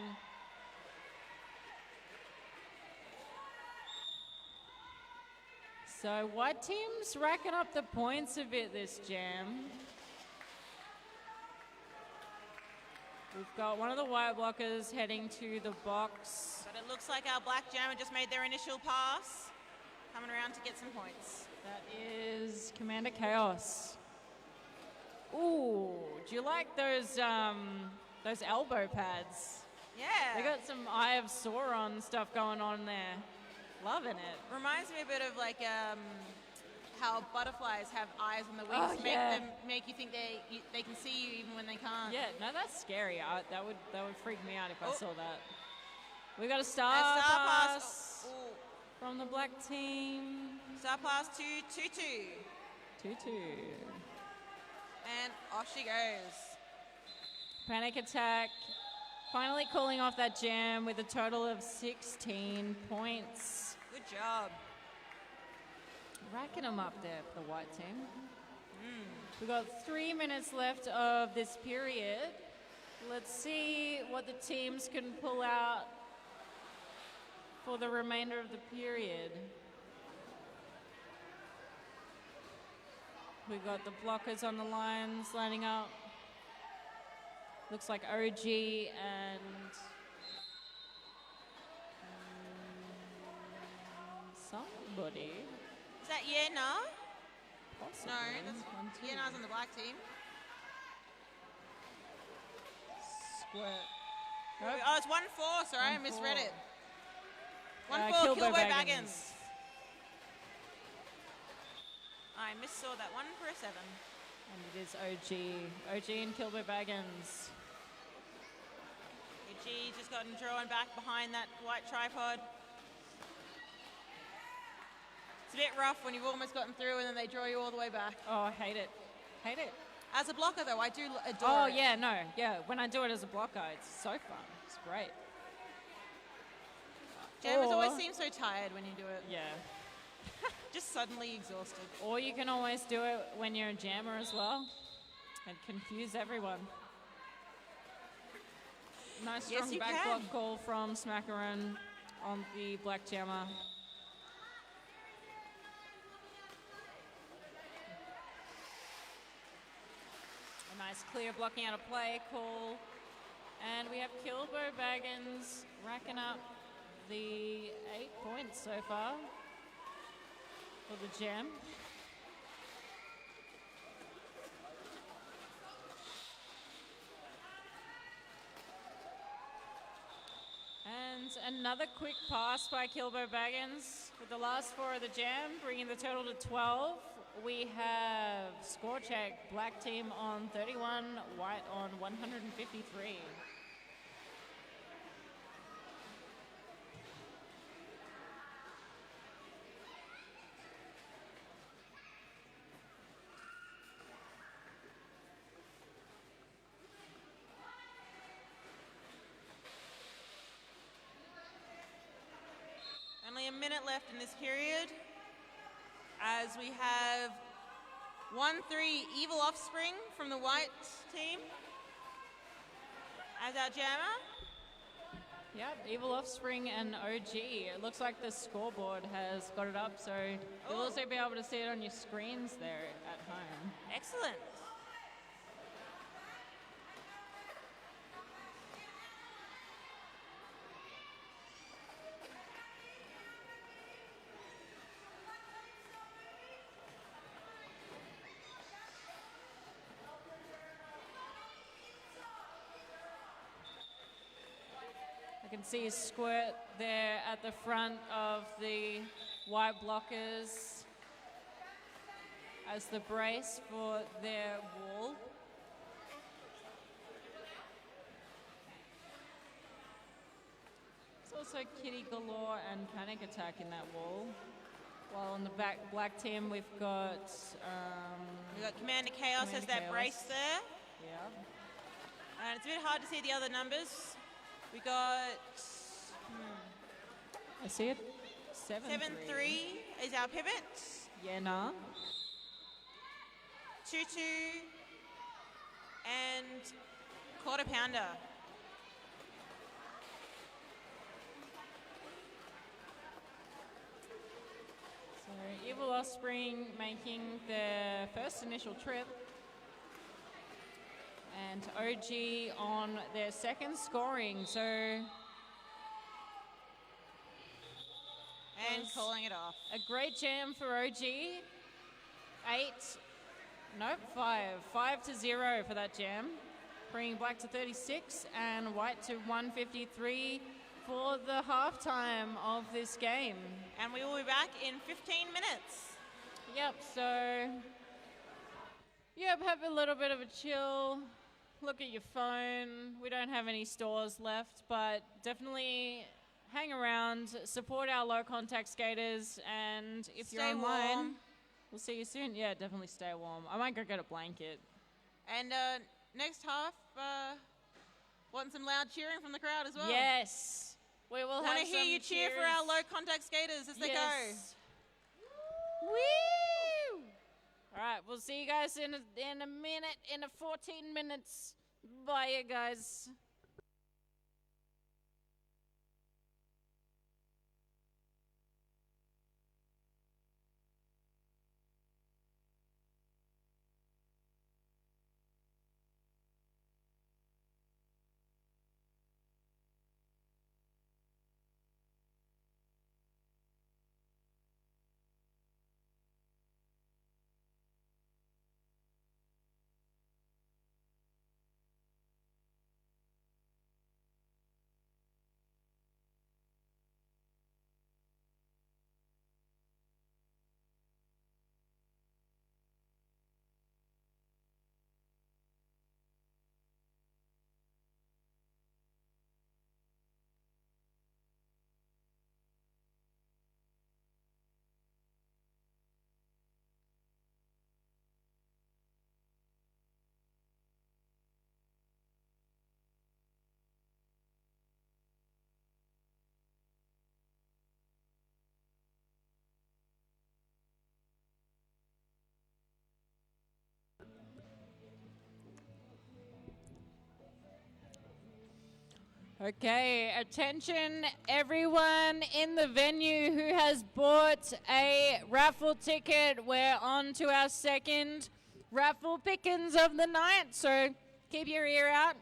So white team's racking up the points a bit this jam. We've got one of the white blockers heading to the box. But it looks like our black jammer just made their initial pass, coming around to get some points. That is Commander Chaos. Ooh, do you like those elbow pads? Yeah. They got some Eye of Sauron stuff going on there. Loving it. Reminds me a bit of like how butterflies have eyes on the wings, Oh, yeah. make you think they can see you even when they can't. Yeah, no, that's scary. That would freak me out if I Oh. saw that. We got a And star Star pass Pass. Ooh. from the black team. Star Pass to Tutu. 2-2. And off she goes. Panic Attack finally calling off that jam with a total of 16 points. Good job. Racking them up there for the white team. We've got 3 minutes left of this period. Let's see what the teams can pull out for the remainder of the period. We've got the blockers on the lines lining up. Looks like OG and somebody. Is that Yena? Possibly. No, that's One, two. Yena's on the black team. Squirt. Oh, it's 1-4. Sorry, I 1-4. misread it. 1-4, Kilbo Baggins. I missaw that one for a 7. And it is OG and Kilbo Baggins. G just gotten drawn back behind that white tripod. It's a bit rough when you've almost gotten through and then they draw you all the way back. Oh, I hate it. Hate it. As a blocker, though, I do adore Oh, it. yeah, no. Yeah, when I do it as a blocker, it's so fun. It's great. Jammers Or- always seem so tired when you do it. Yeah. Just suddenly exhausted. Or you can always do it when you're a jammer as well and confuse everyone. Nice Yes, strong you back can. block call from Smackaron on the black jammer. A nice clear blocking out of play call. And we have Kilbo Baggins racking up the 8 points so far for the jam. And another quick pass by Kilbo Baggins with the last 4 of the jam, bringing the total to 12. We have score check, black team on 31, white on 153. Only a minute left in this period as we have 1-3 Evil Offspring from the white team as our jammer. Yep, Evil Offspring and OG. It looks like the scoreboard has got it up, so you'll Oh. also be able to see it on your screens there at home. Excellent. I can see a squirt there at the front of the white blockers as the brace for their wall. There's also Kitty Galore and Panic Attack in that wall. While on the back black team we've got We've got Commander Chaos Commander has that Chaos. brace there. yeah. And it's a bit hard to see the other numbers. We got I see it. 7-3. 7-3 is our pivot. Yeah, nah. 2-2 and quarter pounder. So Evil Offspring making their first initial trip. And OG on their second scoring. So And Was- calling it off. a great jam for OG. 8 Nope, 5. 5-0 for that jam. Bringing black to 36 and white to 153 for the halftime of this game. And we will be back in 15 minutes. Yep, so have a little bit of a chill. Look at your phone. We don't have any stores left, but definitely hang around, support our low contact skaters, and if you're online, warm. We'll see you soon. Yeah, definitely stay warm. I might go get a blanket. And next half, want some loud cheering from the crowd as well? Yes. We will have Want to hear you cheer for our low contact skaters as they go. Woo! All right, we'll see you guys in a minute, in 14 minutes. Bye, you guys. Okay, attention everyone in the venue who has bought a raffle ticket. We're on to our second raffle pickings of the night, so keep your ear out.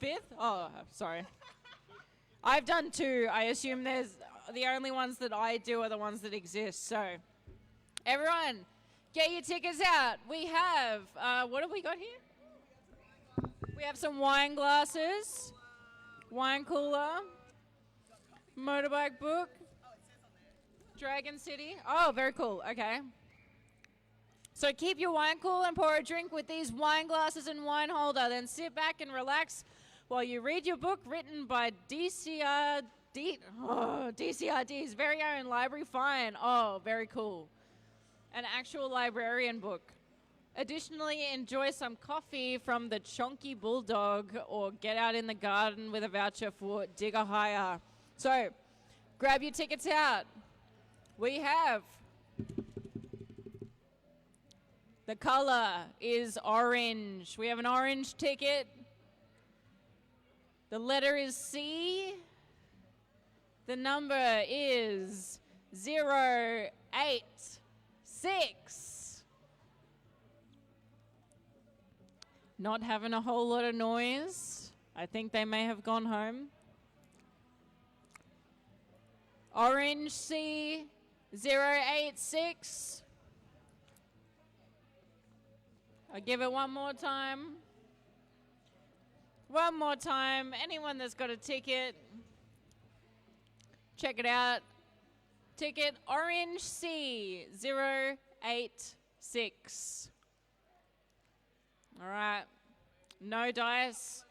5th? Oh, sorry. I've done 2. I assume there's the only ones that I do are the ones that exist. So everyone, get your tickets out. We have, what have we got here? We have some wine glasses. Wine cooler, motorbike book, Dragon City. Oh, very cool. Okay. So keep your wine cool and pour a drink with these wine glasses and wine holder. Then sit back and relax while you read your book written by DCRD's very own Library Fine. Oh, very cool. An actual librarian book. Additionally, enjoy some coffee from the Chonky Bulldog or get out in the garden with a voucher for Digger Hire. So, grab your tickets out. We have, the color is orange. We have an orange ticket. The letter is C. The number is 086. Not having a whole lot of noise. I think they may have gone home. Orange C 086. I'll give it one more time. One more time. Anyone that's got a ticket, check it out. Ticket Orange C 086. All right. No dice.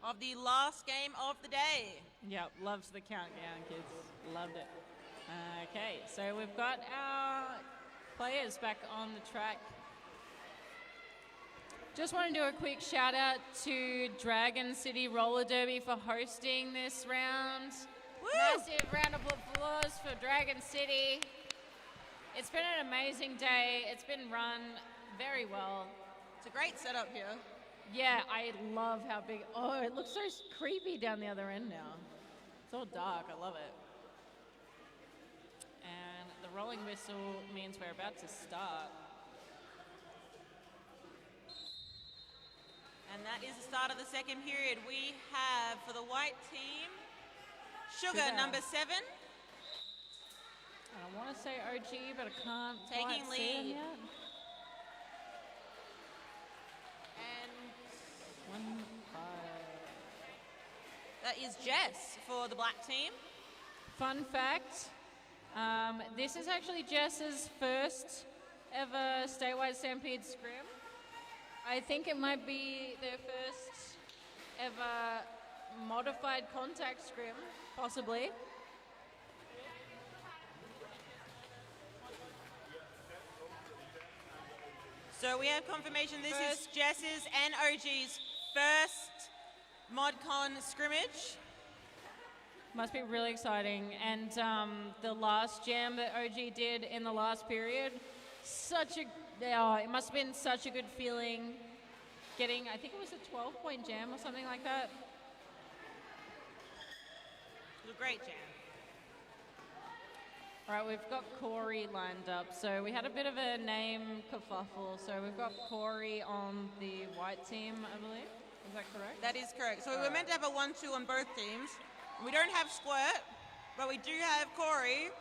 of the last game of the day. Yep, loved the countdown, kids. Loved it. Okay, so we've got our players back on the track. Just want to do a quick shout out to Dragon City Roller Derby for hosting this round. Woo! Massive round of applause for Dragon City. It's been an amazing day. It's been run very well. It's a great setup here. Yeah, I love how big. Oh, it looks so creepy down the other end now. It's all dark. I love it. And the rolling whistle means we're about to start. And that is the start of the second period. We have, for the white team, Sugar, number 7. I want to say OG, but I can't Taking quite see him lead. yet. And 1-5. that is Jess for the black team. Fun fact, this is actually Jess's first ever statewide Stampede scrim. I think it might be their first ever modified contact scrim, possibly. So we have confirmation this is Jess's and OG's first ModCon scrimmage. Must be really exciting. And the last jam that OG did in the last period, it must have been such a good feeling getting, I think it was a 12-point jam or something like that. It was a great jam. All right, we've got Corey lined up. So we had a bit of a name kerfuffle. So we've got Corey on the white team, I believe. Is that correct? That is correct. So we were meant to have a 1-2 on both teams. We don't have Squirt, but we do have Corey,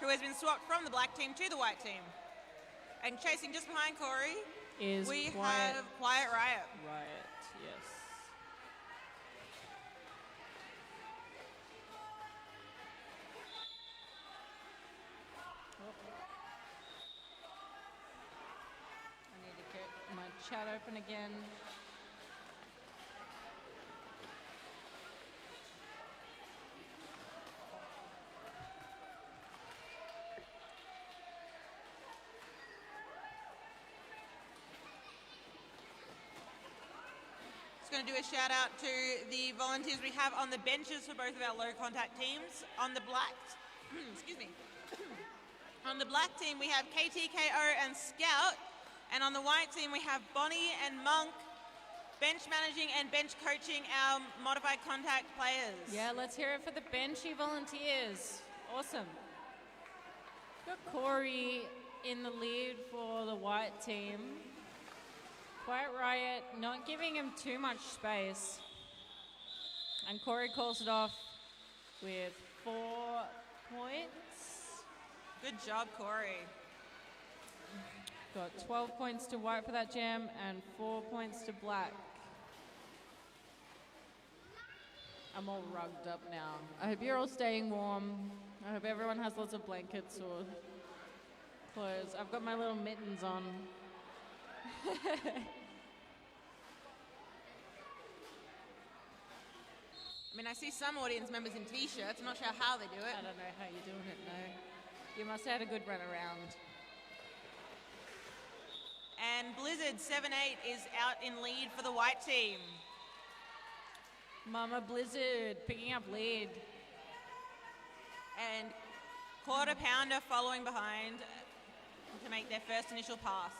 who has been swapped from the black team to the white team. And chasing just behind Corey, we have Quiet Riot. Riot, yes. I need to get my chat open again. Just going to do a shout out to the volunteers we have on the benches for both of our low contact teams. On the black, excuse me. On the black team we have KTKO and Scout, and on the white team we have Bonnie and Monk, bench managing and bench coaching our modified contact players. Yeah, let's hear it for the benchy volunteers. Awesome. Got Corey in the lead for the white team. Quiet Riot not giving him too much space. And Corey calls it off with 4 points. Good job, Corey. Got 12 points to white for that jam and 4 points to black. I'm all rugged up now. I hope you're all staying warm. I hope everyone has lots of blankets or clothes. I've got my little mittens on. I mean, I see some audience members in t-shirts. I'm not sure how they do it. I don't know how you're doing it, no. You must have had a good run around. And Blizzard 7-8 is out in lead for the white team. Mama Blizzard picking up lead. And Quarter Pounder following behind to make their first initial pass.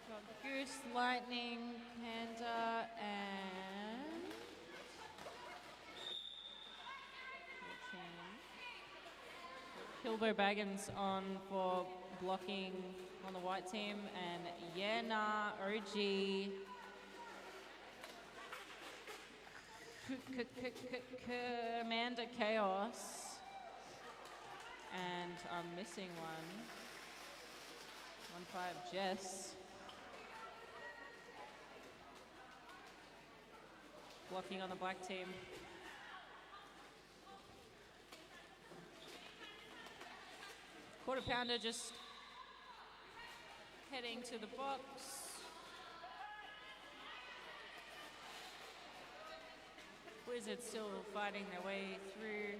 Got Goose, Lightning, Panda, and Hilbo Baggins on for blocking on the white team, and Yena, OG, Amanda Chaos, and I'm missing one. 1-5 Jess. Blocking on the black team. Quarter Pounder just heading to the box. Wizards still fighting their way through.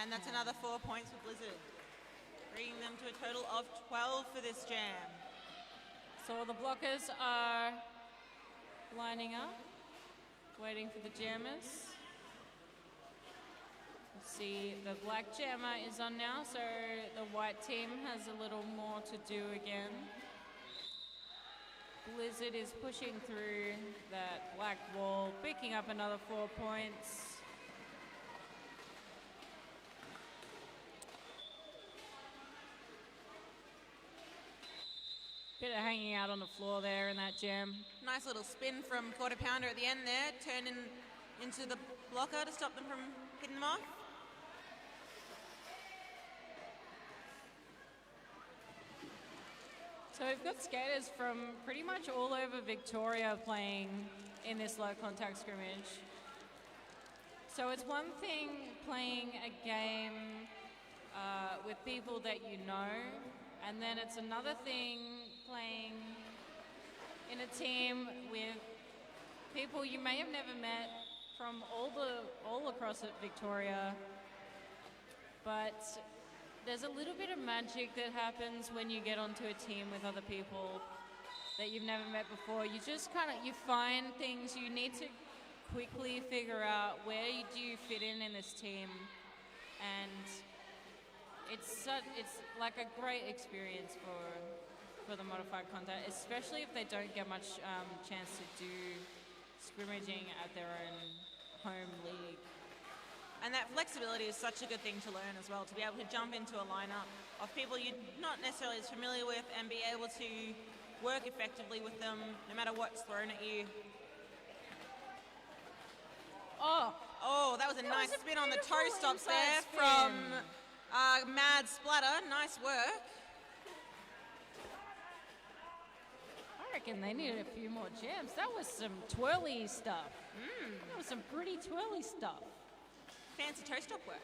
And that's another 4 points for Blizzard, bringing them to a total of 12 for this jam. So all the blockers are lining up, waiting for the jammers. See, the black jammer is on now, so the white team has a little more to do again. Blizzard is pushing through that black wall, picking up another 4 points. Bit of hanging out on the floor there in that jam. Nice little spin from Quarter Pounder at the end there, turning into the blocker to stop them from hitting them off. So we've got skaters from pretty much all over Victoria playing in this low contact scrimmage. So it's one thing playing a game with people that you know, and then it's another thing playing in a team with people you may have never met from all across Victoria, but there's a little bit of magic that happens when you get onto a team with other people that you've never met before. You just you find things you need to quickly figure out where do you fit in this team, and it's like a great experience for the modified contact, especially if they don't get much chance to do scrimmaging at their own home league. And that flexibility is such a good thing to learn as well, to be able to jump into a lineup of people you're not necessarily as familiar with and be able to work effectively with them no matter what's thrown at you. Oh, that was a nice spin on the toe stops there from Mad Splatter. Nice work. I reckon they needed a few more jams. That was some twirly stuff. That was some pretty twirly stuff. Fancy toe stop work.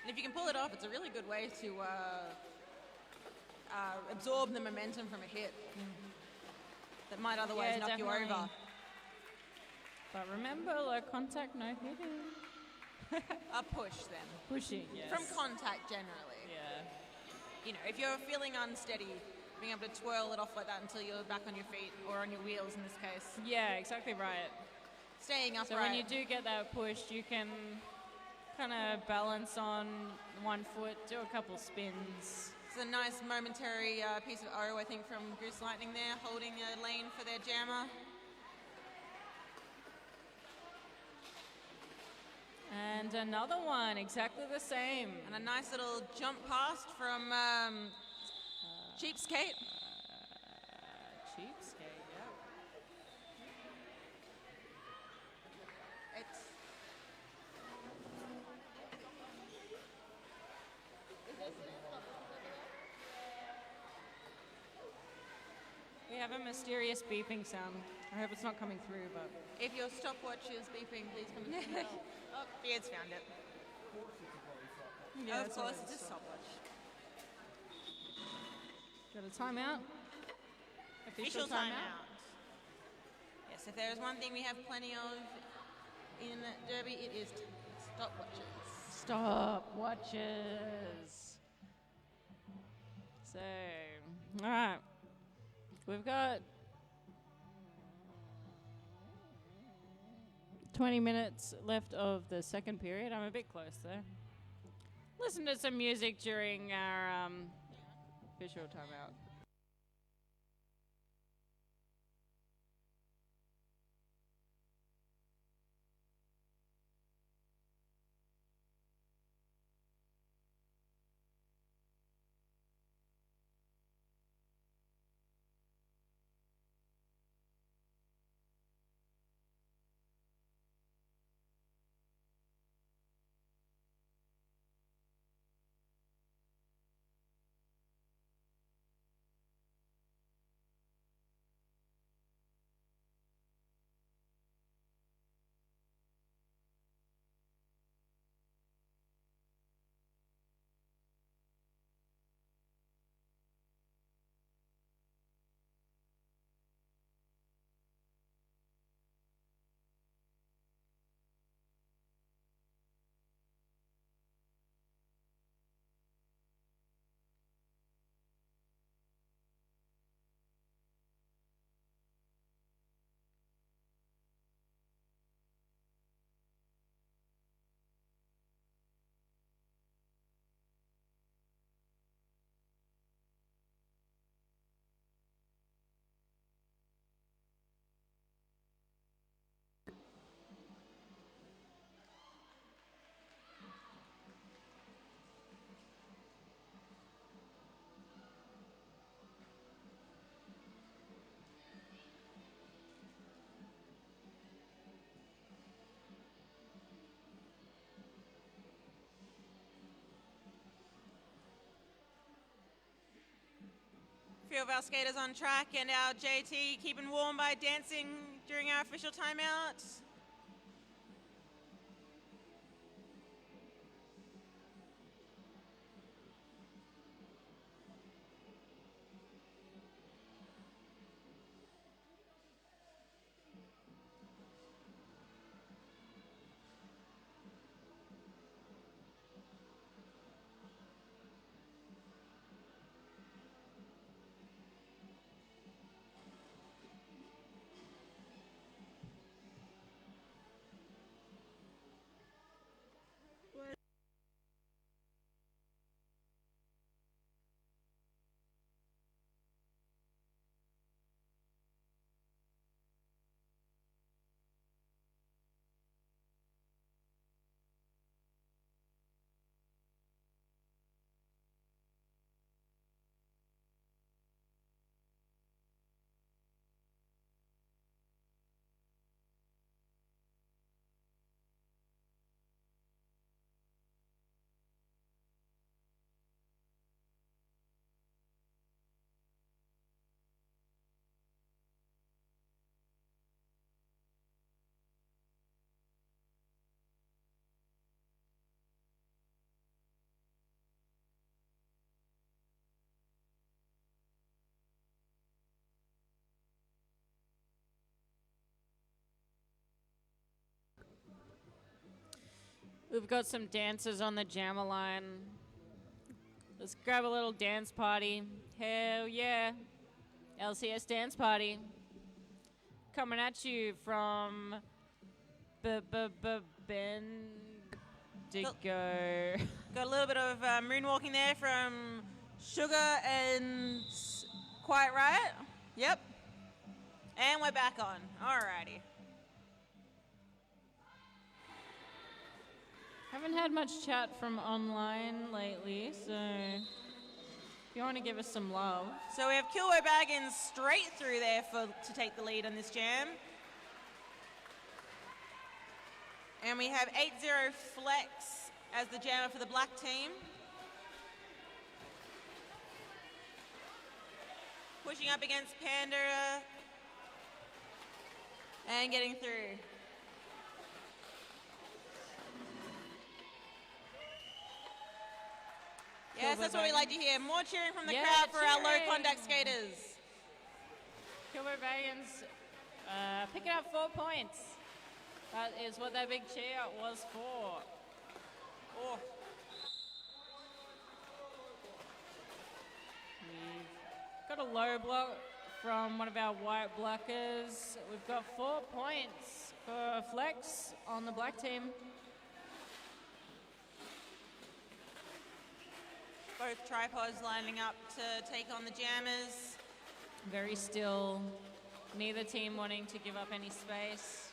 And if you can pull it off, it's a really good way to absorb the momentum from a hit that might otherwise knock you over. But remember, low contact, no hitting. A push then. Pushing, yes. From contact generally. Yeah. You know, if you're feeling unsteady, being able to twirl it off like that until you're back on your feet, or on your wheels in this case. Yeah, exactly right. Staying upright. So when you do get that push, you can kind of balance on one foot, do a couple spins. It's a nice momentary piece of O, I think, from Goose Lightning there, holding a lane for their jammer. And another one, exactly the same. And a nice little jump past from Cheapskate. Cheapskate, yeah. We have a mysterious beeping sound. I hope it's not coming through, but... If your stopwatch is beeping, please come and tell. Oh, Beard's found it. Yeah, of course, it's a stopwatch. Got a timeout? Official timeout. Yes, if there is one thing we have plenty of in Derby, it is stopwatches. Stopwatches. So, all right. We've got 20 minutes left of the second period. I'm a bit close there. Listen to some music during our official timeout. few of our skaters on track and our JT keeping warm by dancing during our official timeout. We've got some dancers on the jammer line. Let's grab a little dance party. Hell yeah. LCS dance party. Coming at you from Bendigo. Got a little bit of moonwalking there from Sugar and Quiet Riot. Yep. And we're back on. Alrighty. Haven't had much chat from online lately, so if you want to give us some love. So we have Kilbo Baggins straight through there to take the lead on this jam. And we have 8-0 Flex as the jammer for the black team. Pushing up against Panda and getting through. Yes, that's what we like to hear. More cheering from the crowd for our low contact skaters. Kilbo Baggins picking up 4 points. That is what that big cheer was for. Oh. We've got a low block from one of our white blockers. We've got 4 points for Flex on the black team. Both tripods lining up to take on the jammers. Very still. Neither team wanting to give up any space.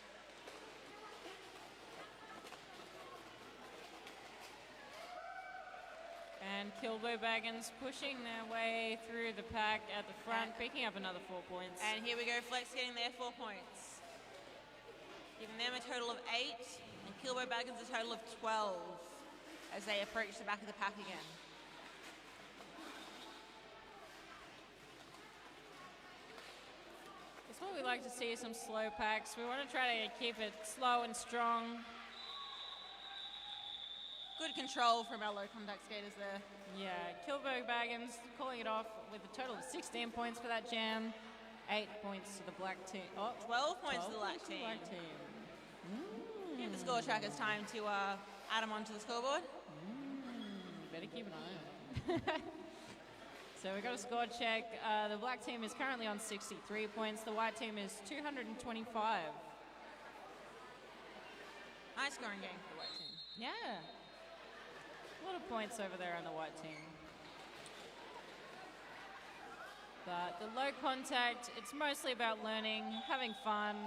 And Kilbo Baggins pushing their way through the pack at the front, picking up another 4 points. And here we go, Flex getting their 4 points. Giving them a total of 8, and Kilbo Baggins a total of 12 as they approach the back of the pack again. That's what we like to see, some slow packs. We want to try to keep it slow and strong. Good control from our low contact skaters there. Yeah, Kilbo Baggins calling it off with a total of 16 points for that jam. 8 points to the black team. Oh, 12 points to the black team. Give the score trackers time to add them onto the scoreboard. Better keep an eye on it. So we got a score check. The black team is currently on 63 points. The white team is 225. High scoring game for the white team. Yeah. A lot of points over there on the white team. But the low contact, it's mostly about learning, having fun.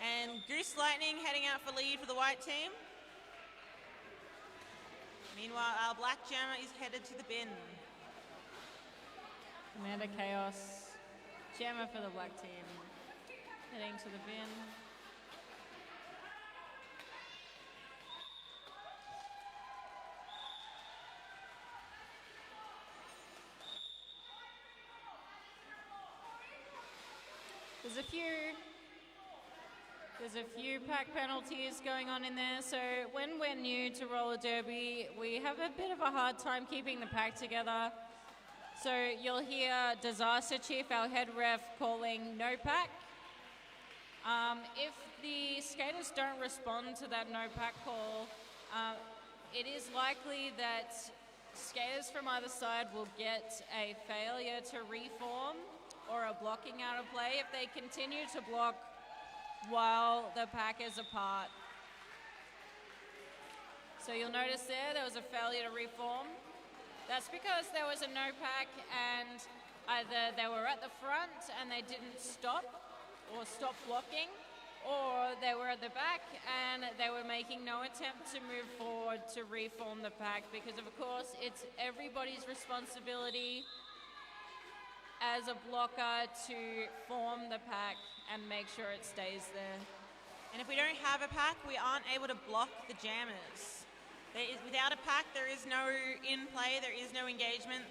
And Goose Lightning heading out for lead for the white team. Meanwhile, our black jammer is headed to the bin. Commander Chaos, jammer for the black team, heading to the bin. few pack penalties going on in there. So when we're new to roller derby, we have a bit of a hard time keeping the pack together. So you'll hear Disaster Chief, our head ref, calling no pack. If the skaters don't respond to that no pack call, it is likely that skaters from either side will get a failure to reform or a blocking out of play if they continue to block while the pack is apart. So you'll notice there was a failure to reform. That's because there was a no pack and either they were at the front and they didn't stop or stop blocking, or they were at the back and they were making no attempt to move forward to reform the pack, because of course it's everybody's responsibility as a blocker to form the pack and make sure it stays there. And if we don't have a pack, we aren't able to block the jammers. Without a pack, there is no in play, there is no engagement.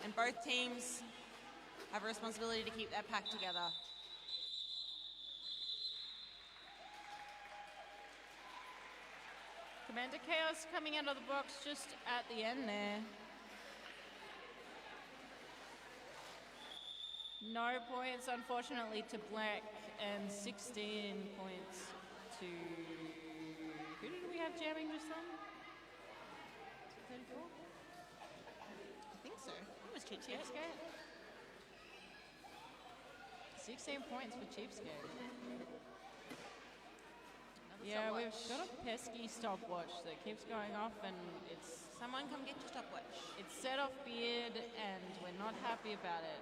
And both teams have a responsibility to keep that pack together. Commander Chaos coming out of the box just at the end there. No points, unfortunately, to Black, and 16 points to... Who did we have jamming just then? 34? I think so. It was Cheapskate. 16 points for Cheapskate. Yeah, we've got a pesky stopwatch that keeps going off, and it's... Someone come get your stopwatch. It's set off Beard, and we're not happy about it.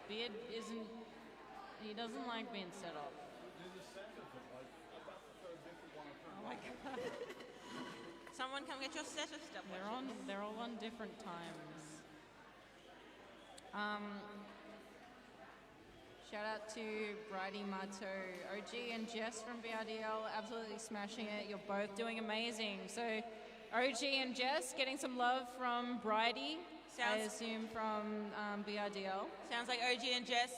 Beard isn't... He doesn't like being set off. Oh my god. Someone come get your set of stopwatches. They're all on different times. Shout out to Bridie Mato, OG and Jess from BRDL, absolutely smashing it. You're both doing amazing. So OG and Jess getting some love from Bridie, I assume from BRDL. Sounds like OG and Jess.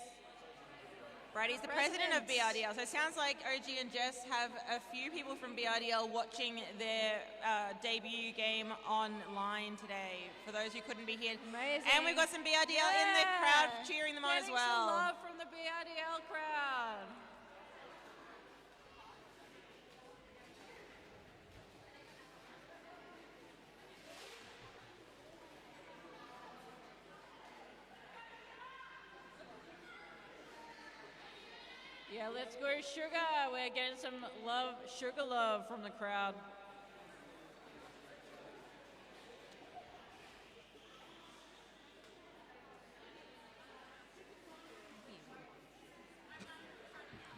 Bridie's the president of BRDL, so it sounds like OG and Jess have a few people from BRDL watching their debut game online today, for those who couldn't be here. Amazing. And we've got some BRDL in the crowd cheering them on as well. Getting some love from the BRDL crowd. Yeah, let's go Sugar. We're getting some love, Sugar love from the crowd.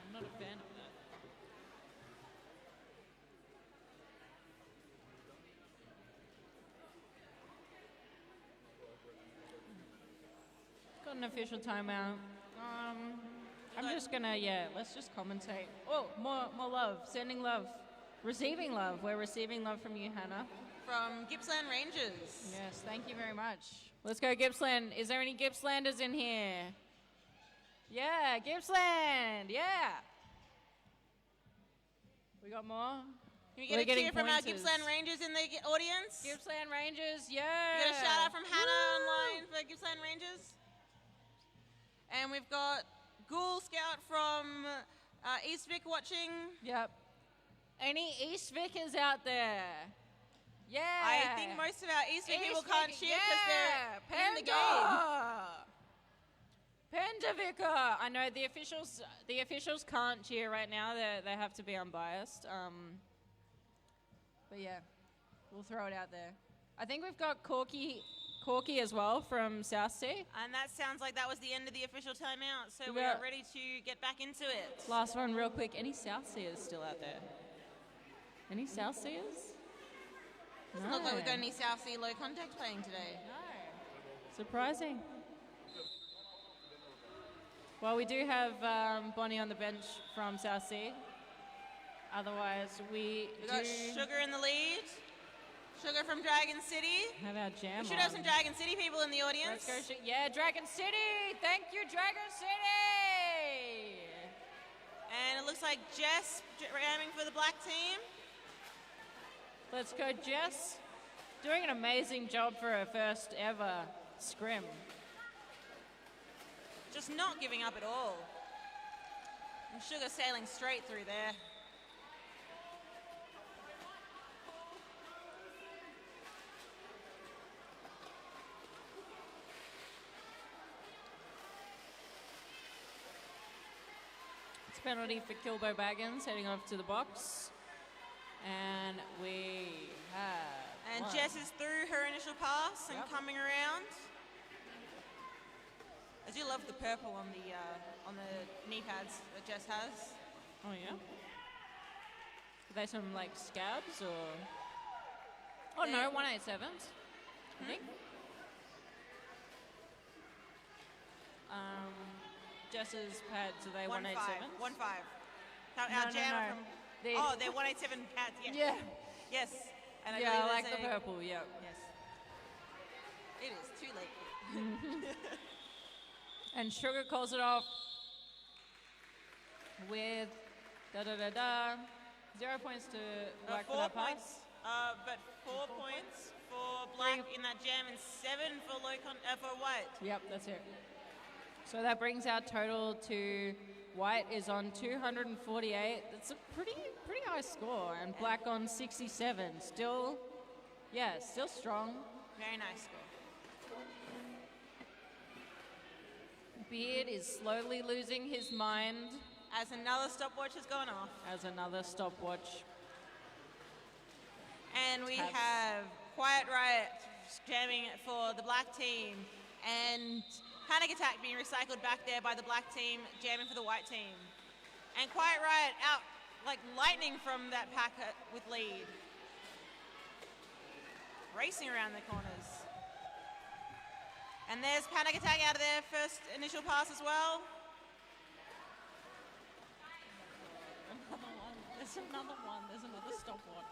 I'm not a fan of that. Got an official timeout. I'm just gonna, let's just commentate. Oh, more love, sending love, receiving love. We're receiving love from you, Hannah. From Gippsland Rangers. Yes, thank you very much. Let's go Gippsland. Is there any Gippslanders in here? Yeah, Gippsland, yeah. We got more? Can we get a cheer from our Gippsland Rangers in the audience? Gippsland Rangers, yeah. We got a shout out from Hannah online for Gippsland Rangers. And we've got Ghoul Scout from East Vic watching. Yep. Any East Vickers out there? Yeah. I think most of our East Vic people can't cheer because they're in the game. Pendavica. I know the officials can't cheer right now. They have to be unbiased. But yeah, we'll throw it out there. I think we've got Corky as well from South Sea. And that sounds like that was the end of the official timeout, so we are ready to get back into it. Last one real quick. Any South Seers still out there? Any South Seers? Doesn't look like we've got any South Sea low contact playing today. No. Surprising. Well, we do have Bonnie on the bench from South Sea. Otherwise, we got Sugar in the lead. Sugar from Dragon City. Have our jam We should on. have some Dragon City people in the audience. Let's go. Yeah, Dragon City. Thank you, Dragon City. And it looks like Jess ramming for the black team. Let's go, Jess. Doing an amazing job for her first ever scrim. Just not giving up at all. And Sugar sailing straight through there. It's a penalty for Kilbo Baggins heading off to the box. And we have And one. Jess is through her initial pass and Yep. coming around. I do love the purple on the knee pads that Jess has. Oh, yeah? Are they some, like, scabs or... Oh, no, 187s, I think. Jess's pads, are they 187s? 1-5. Our No, jam no. from... The- Oh, they're 187 pads, yes. Yeah. Yes. And Yeah, I believe like there's the a- purple, yeah. Yes. It is too late. And Sugar calls it off with 0 points to Black for 4 that pass. points, but 4 points for black in that jam and 7 for for white. Yep, that's it. So that brings our total to White is on 248. That's a pretty high score, and Black on 67. Still strong. Very nice score. Beard is slowly losing his mind As another stopwatch has gone off. as another stopwatch. And we Tabs. have Quiet Riot jamming for the black team and Panic Attack being recycled back there by the black team jamming for the white team. And Quiet Riot out like lightning from that pack with lead. Racing around the corners. And there's Panic Attack out of their first initial pass as well. Another one. There's another one. There's another stopwatch.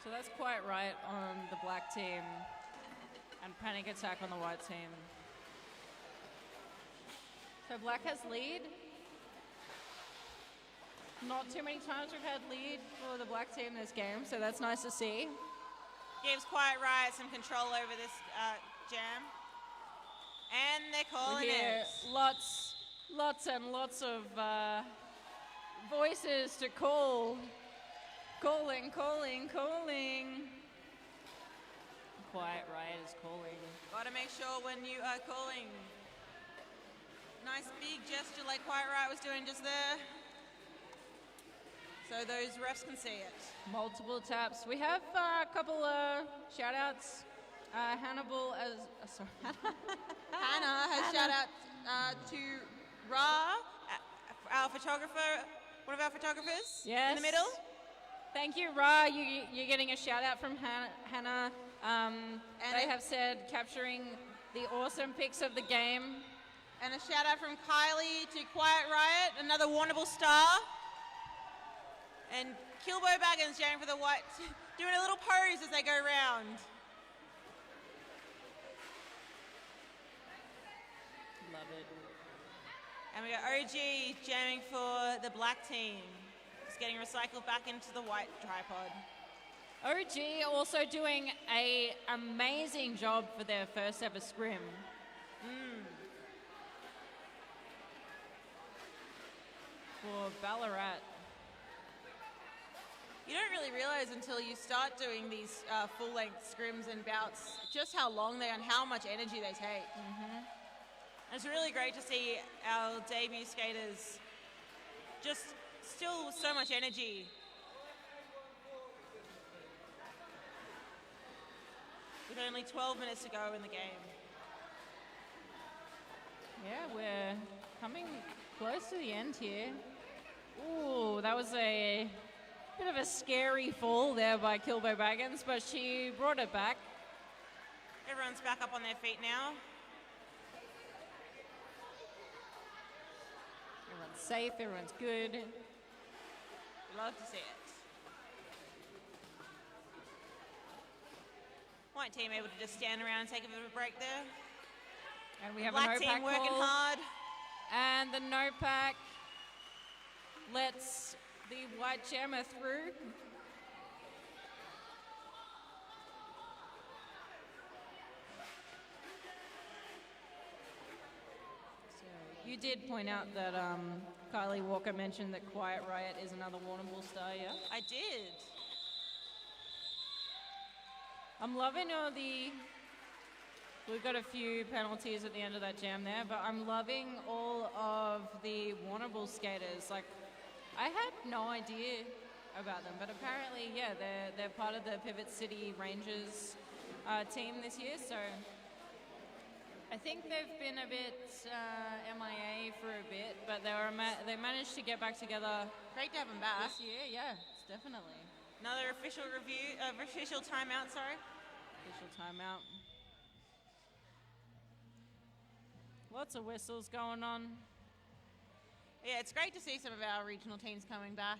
So that's Quiet Riot on the black team and Panic Attack on the white team. So black has lead. Not too many times we've had lead for the black team this game, so that's nice to see. Gives Quiet Riot some control over this jam. And they're calling We hear it. lots and lots of voices to call. Calling. Quiet Riot is calling. Gotta make sure when you are calling. Nice big gesture like Quiet Riot was doing just there. So those refs can see it. Multiple taps. We have a couple of shout outs. Hannibal sorry. Hannah has shout out to Ra, our photographer, one of our photographers Yes. in the middle. Thank you, Ra. You're getting a shout out from Hannah. They have said capturing the awesome pics of the game. And a shout out from Kylie to Quiet Riot, another Warrnambool star. And Kilbo Baggins jamming for the white, doing a little pose as they go round. Love it. And we got OG jamming for the black team. Just getting recycled back into the white tripod. OG also doing a amazing job for their first ever scrim. For Ballarat. You don't really realize until you start doing these full-length scrims and bouts just how long they are and how much energy they take. And it's really great to see our debut skaters just still with so much energy. With only 12 minutes to go in the game. Yeah, we're coming close to the end here. Ooh, that was a bit of a scary fall there by Kilbo Baggins, but she brought it back. Everyone's back up on their feet now. safe, everyone's good. Love to see it. White team able to just stand around and take a bit of a break there. And we have Black a no team pack working call. hard. And the no pack lets the white jammer through. So you did point out that Kylie Walker mentioned that Quiet Riot is another Warrnambool star, yeah? I did. I'm loving all the... We've got a few penalties at the end of that jam there, but I'm loving all of the Warrnambool skaters. Like, I had no idea about them, but apparently, yeah, they're part of the Pivot City Rangers team this year, so I think they've been a bit MIA for a bit, but they managed to get back together Great to have them back. this year. Yeah, it's definitely. Another official review, official timeout, sorry. Official timeout. Lots of whistles going on. Yeah, it's great to see some of our regional teams coming back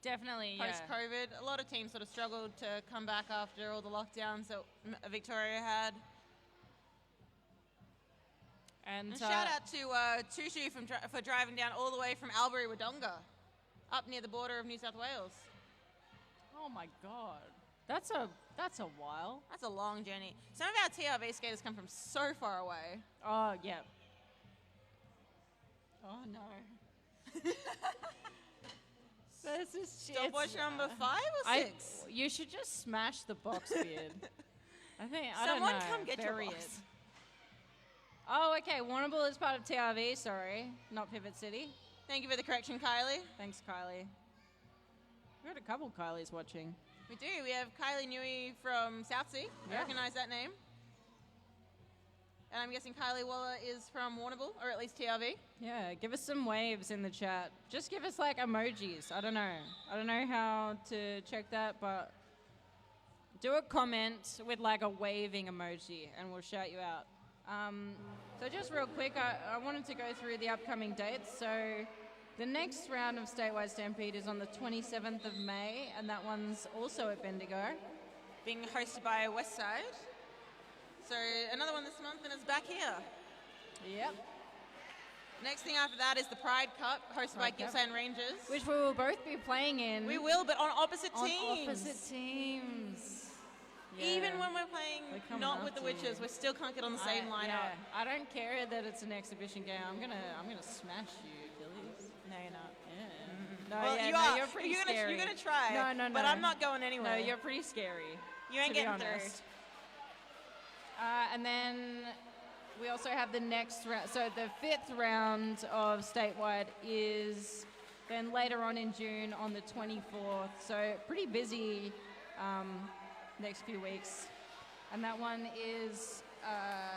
Definitely, yeah. post-COVID. A lot of teams sort of struggled to come back after all the lockdowns that Victoria had. And Shout out to Tushu for driving down all the way from Albury Wodonga, up near the border of New South Wales. oh my God, that's a while. That's a long journey. Some of our TRV skaters come from so far away. Oh yeah. Oh no. This is Stopwatch number 5 or 6? You should just smash the box beard. I Someone don't know. come get your Bury box. it. Oh, okay. Warrnambool is part of TRV. Sorry, not Pivot City. Thank you for the correction, Kylie. Thanks, Kylie. We've got a couple Kylies watching. We do. We have Kylie Newey from Southsea. I Yeah. recognise that name. And I'm guessing Kylie Waller is from Warrnambool, or at least TRV. Yeah, give us some waves in the chat. Just give us like emojis. I don't know. I don't know how to check that, but do a comment with like a waving emoji and we'll shout you out. So just real quick, I wanted to go through the upcoming dates. So the next round of Statewide Stampede is on the 27th of May, and that one's also at Bendigo. Being hosted by Westside. So another one this month, and it's back here. Yep. Next thing after that is the Pride Cup, hosted by Pride Cup. Gippsland Rangers. Which we will both be playing in. We will, but on opposite on teams. opposite teams. Even Yeah. when we're playing We're coming not with the after you. Witches, we still can't get on the same lineup. Yeah, I don't care that it's an exhibition game. I'm gonna smash you, Achilles. No, you're not. Yeah. No, Well, yeah, you no, are. you're pretty you're gonna, scary. You're gonna try. No. But I'm not going anywhere. No, you're pretty scary. You ain't to be getting through. honest. And then we also have the next round. So the 5th round of statewide is then later on in June on the 24th. So pretty busy next few weeks. And that one is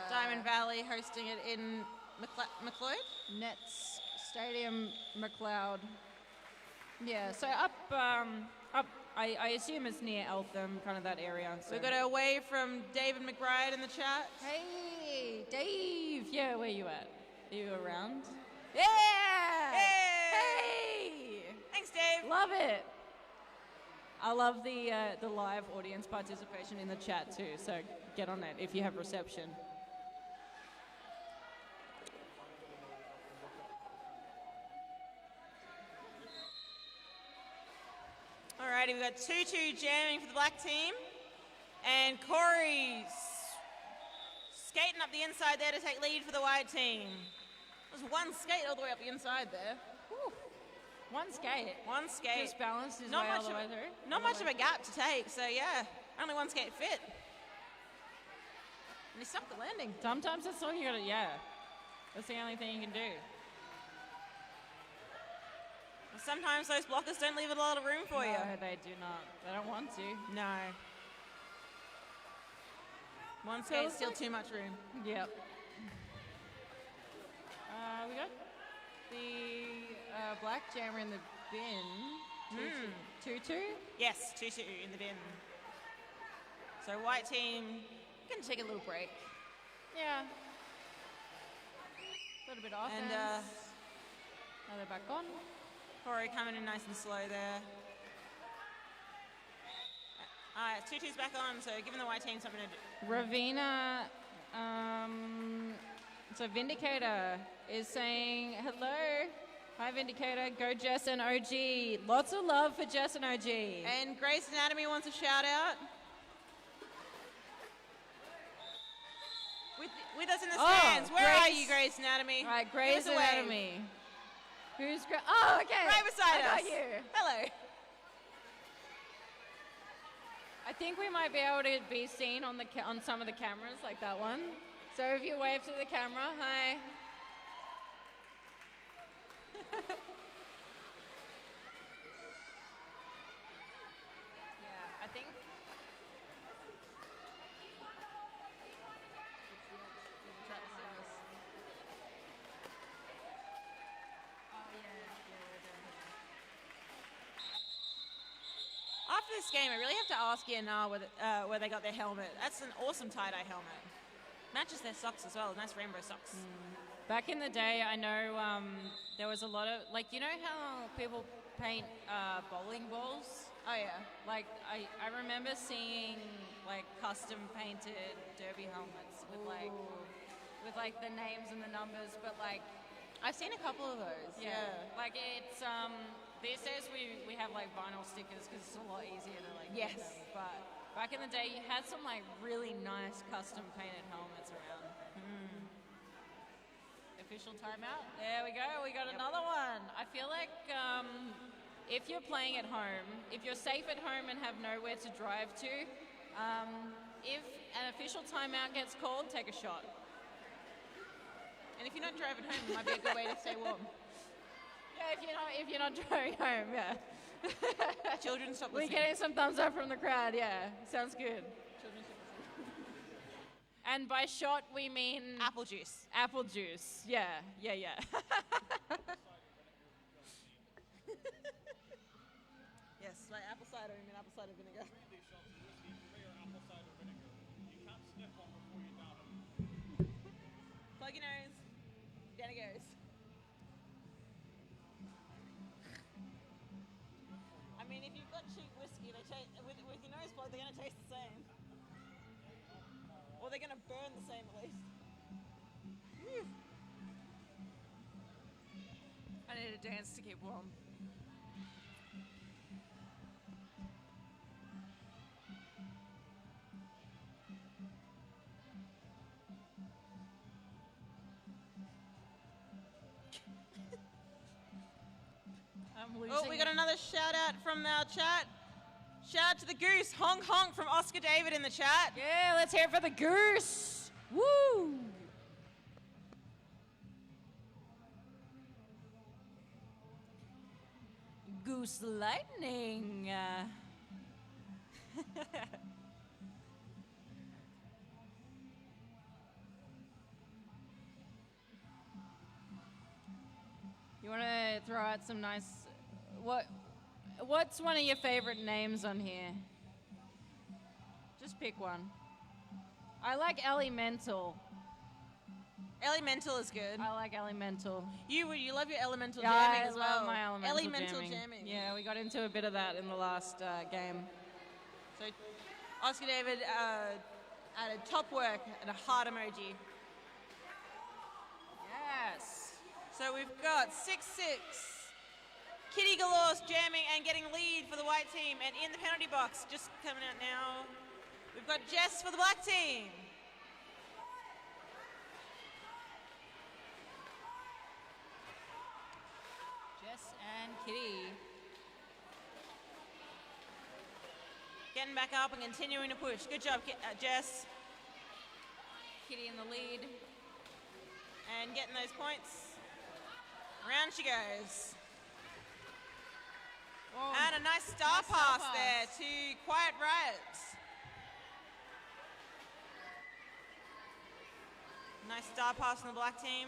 Diamond Valley hosting it in McLeod. Nets Stadium, McLeod. Yeah, so up. I assume it's near Eltham, kind of that area. So. We've got a wave from David McBride in the chat. Hey, Dave. Yeah, where you at? Are you around? Yeah. Hey. Thanks, Dave. Love it. I love the live audience participation in the chat too. So get on it if you have reception. Alrighty, we've got 2-2 jamming for the black team. And Corey's skating up the inside there to take lead for the white team. There's one skate all the way up the inside there. Whew. One skate. One skate. Just balanced his Not way much all the of way a- through. Not much of a gap to take, so yeah, only one skate fit. And he stopped the landing. Sometimes that's all you gotta, yeah. That's the only thing you can do. Sometimes those blockers don't leave a lot of room for you. No, they do not. They don't want to. No. One skate's still too much room. Yep. We got the black jammer in the bin. 2-2? Yes, 2-2 in the bin. So white team can take a little break. Yeah. A little bit off. And Now they're back on. Corey coming in nice and slow there. All right, Tutu's back on, so giving the white team something to do. Ravina, so Vindicator is saying hello. Hi Vindicator, go Jess and OG. Lots of love for Jess and OG. And Grace Anatomy wants a shout out. With us in the stands. Where are you, Grace Anatomy? All right, Grace Anatomy. Who's oh, okay. Right beside us. I got you. Hello. I think we might be able to be seen on on some of the cameras, like that one. So if you wave to the camera, hi. Yeah, I think. After this game, I really have to ask Yannar where they got their helmet. That's an awesome tie-dye helmet. Matches their socks as well, nice rainbow socks. Back in the day, I know there was a lot of, like, you know how people paint bowling balls? Oh yeah. Like, I remember seeing, like, custom painted derby helmets with, like, the names and the numbers, but, like, I've seen a couple of those. Yeah. like, it's, these days we have, like, vinyl stickers because it's a lot easier to, like, Yes. get them. But back in the day, you had some, like, really nice custom painted helmets around. Official timeout. There we go. We got another one. I feel like if you're playing at home, if you're safe at home and have nowhere to drive to, if an official timeout gets called, take a shot. And if you're not driving home, it might be a good way to stay warm. Yeah, if you're not driving home, yeah. Children, stop We're listening. getting some thumbs up from the crowd. Yeah, sounds good. And by shot, we mean Apple juice. apple juice. Yeah. Yes, like apple cider, I mean apple cider vinegar. Plug your nose. Down it goes. I mean, if you've got cheap whiskey, with your nose plugged, they're going to taste the same. Or they're going to burn the same at least. I need to dance to keep warm. I'm losing. Oh, we got another shout out from our chat. Shout out to the goose, honk honk from Oscar David in the chat. Yeah, let's hear it for the goose. Woo! Goose lightning. You want to throw out some nice... What's one of your favorite names on here? Just pick one. I like Elemental. Elemental is good. I like Elemental. You love your elemental Yeah, jamming I as well. love my elemental jamming. Yeah, we got into a bit of that in the last game. So Oscar David added top work and a heart emoji. Yes. So we've got 6-6. Kitty Galore's jamming and getting lead for the white team. And in the penalty box, just coming out now, we've got Jess for the black team. Jess and Kitty. Getting back up and continuing to push. Good job, Jess. Kitty in the lead. And getting those points. Around she goes. Oh, And a nice star nice star pass pass. there to Quiet Riot. Nice star pass from the black team.